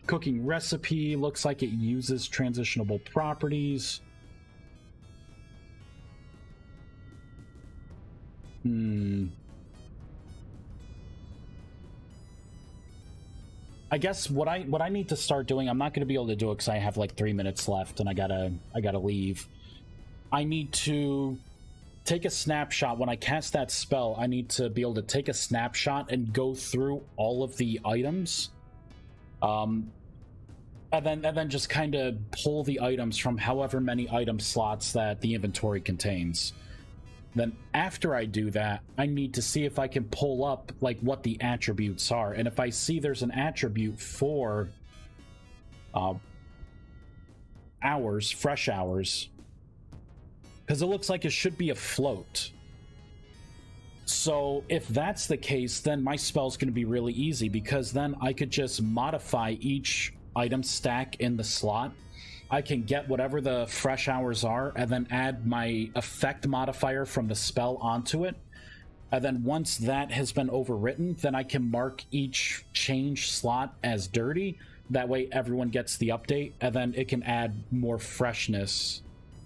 Cooking recipe. Looks like it uses transitionable properties. I guess what I need to start doing, I'm not going to be able to do it because I have like 3 minutes left and I gotta leave. I need to take a snapshot. When I cast that spell, I need to be able to take a snapshot and go through all of the items. And then just kind of pull the items from however many item slots that the inventory contains. Then after I do that, I need to see if I can pull up like what the attributes are. And if I see there's an attribute for hours, fresh hours, because it looks like it should be a float. So if that's the case, then my spell's going to be really easy, because then I could just modify each item stack in the slot. I can get whatever the fresh hours are and then add my effect modifier from the spell onto it. And then once that has been overwritten, then I can mark each change slot as dirty. That way everyone gets the update, and then it can add more freshness,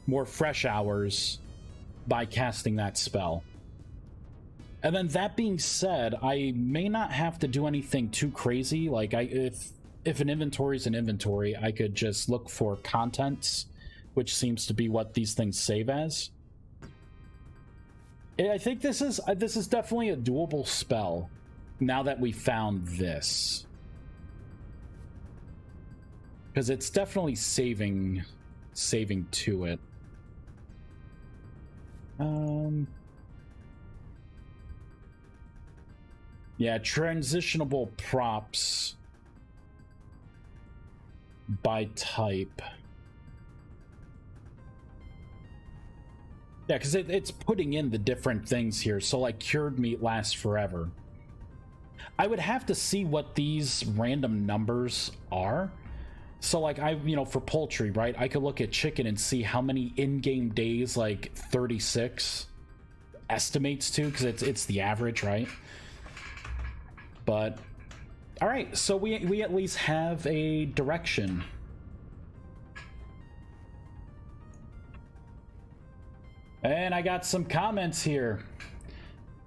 more fresh hours by casting that spell. And then that being said, I may not have to do anything too crazy. Like if an inventory is an inventory, I could just look for contents, which seems to be what these things save as. I think this is definitely a doable spell now that we found this, because it's definitely saving to it. Yeah, transitionable props by type. Yeah, because it's putting in the different things here. So like cured meat lasts forever. I would have to see what these random numbers are. So like for poultry, right? I could look at chicken and see how many in-game days like 36 estimates to, because it's the average, right? But all right, so we at least have a direction. And I got some comments here.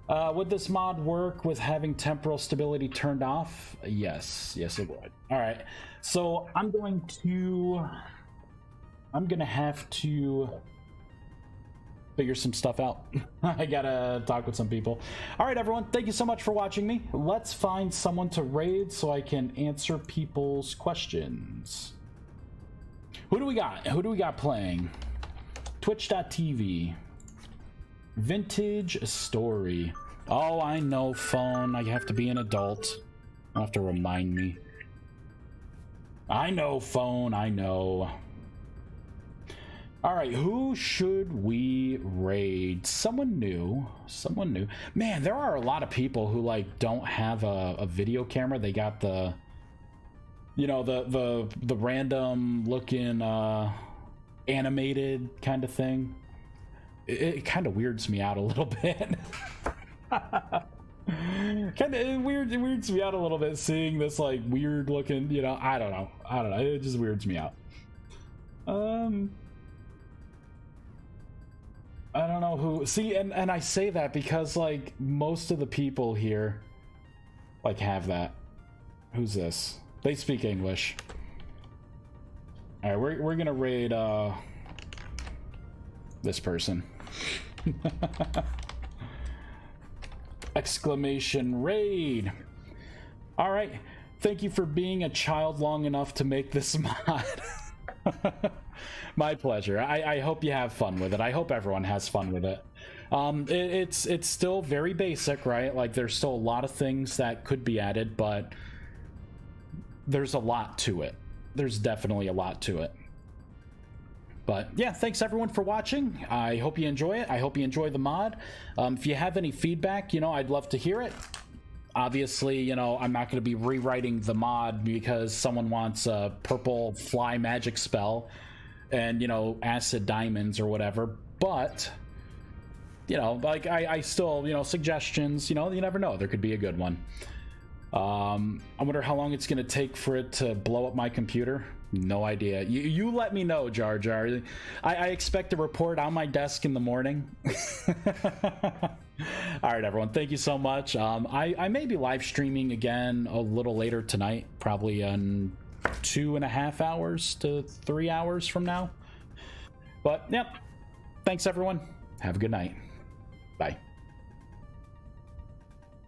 Would this mod work with having temporal stability turned off? Yes, it would. All right, so I'm gonna have to figure some stuff out. I gotta talk with some people. All right, everyone, thank you so much for watching me. Let's find someone to raid so I can answer people's questions. Who do we got playing? Twitch.tv. Vintage Story. Oh, I know, phone. I have to be an adult. You'll have to remind me. I know, phone. I know. All right, who should we raid? Someone new. Man, there are a lot of people who like don't have a video camera. They got the the random looking animated kind of thing. It kind of weirds me out a little bit. It weirds me out a little bit seeing this like weird looking, I don't know. It just weirds me out. I don't know who. See, and I say that because like most of the people here like have that. Who's this? They speak English. All right, we're gonna raid this person. Exclamation raid. All right, thank you for being a child long enough to make this mod. My pleasure. I hope you have fun with it. I hope everyone has fun with it. It's still very basic, right? Like there's still a lot of things that could be added, but there's a lot to it. There's definitely a lot to it. But yeah, thanks everyone for watching. I hope you enjoy it. I hope you enjoy the mod. If you have any feedback, I'd love to hear it. Obviously, I'm not going to be rewriting the mod because someone wants a purple fly magic spell and, acid diamonds or whatever. But, like I still, suggestions, you never know. There could be a good one. I wonder how long it's going to take for it to blow up my computer. No idea. You let me know, Jar Jar. I expect a report on my desk in the morning. All right, everyone. Thank you so much. I may be live streaming again a little later tonight, probably in 2.5 hours to 3 hours from now. But, yep. Thanks, everyone. Have a good night. Bye.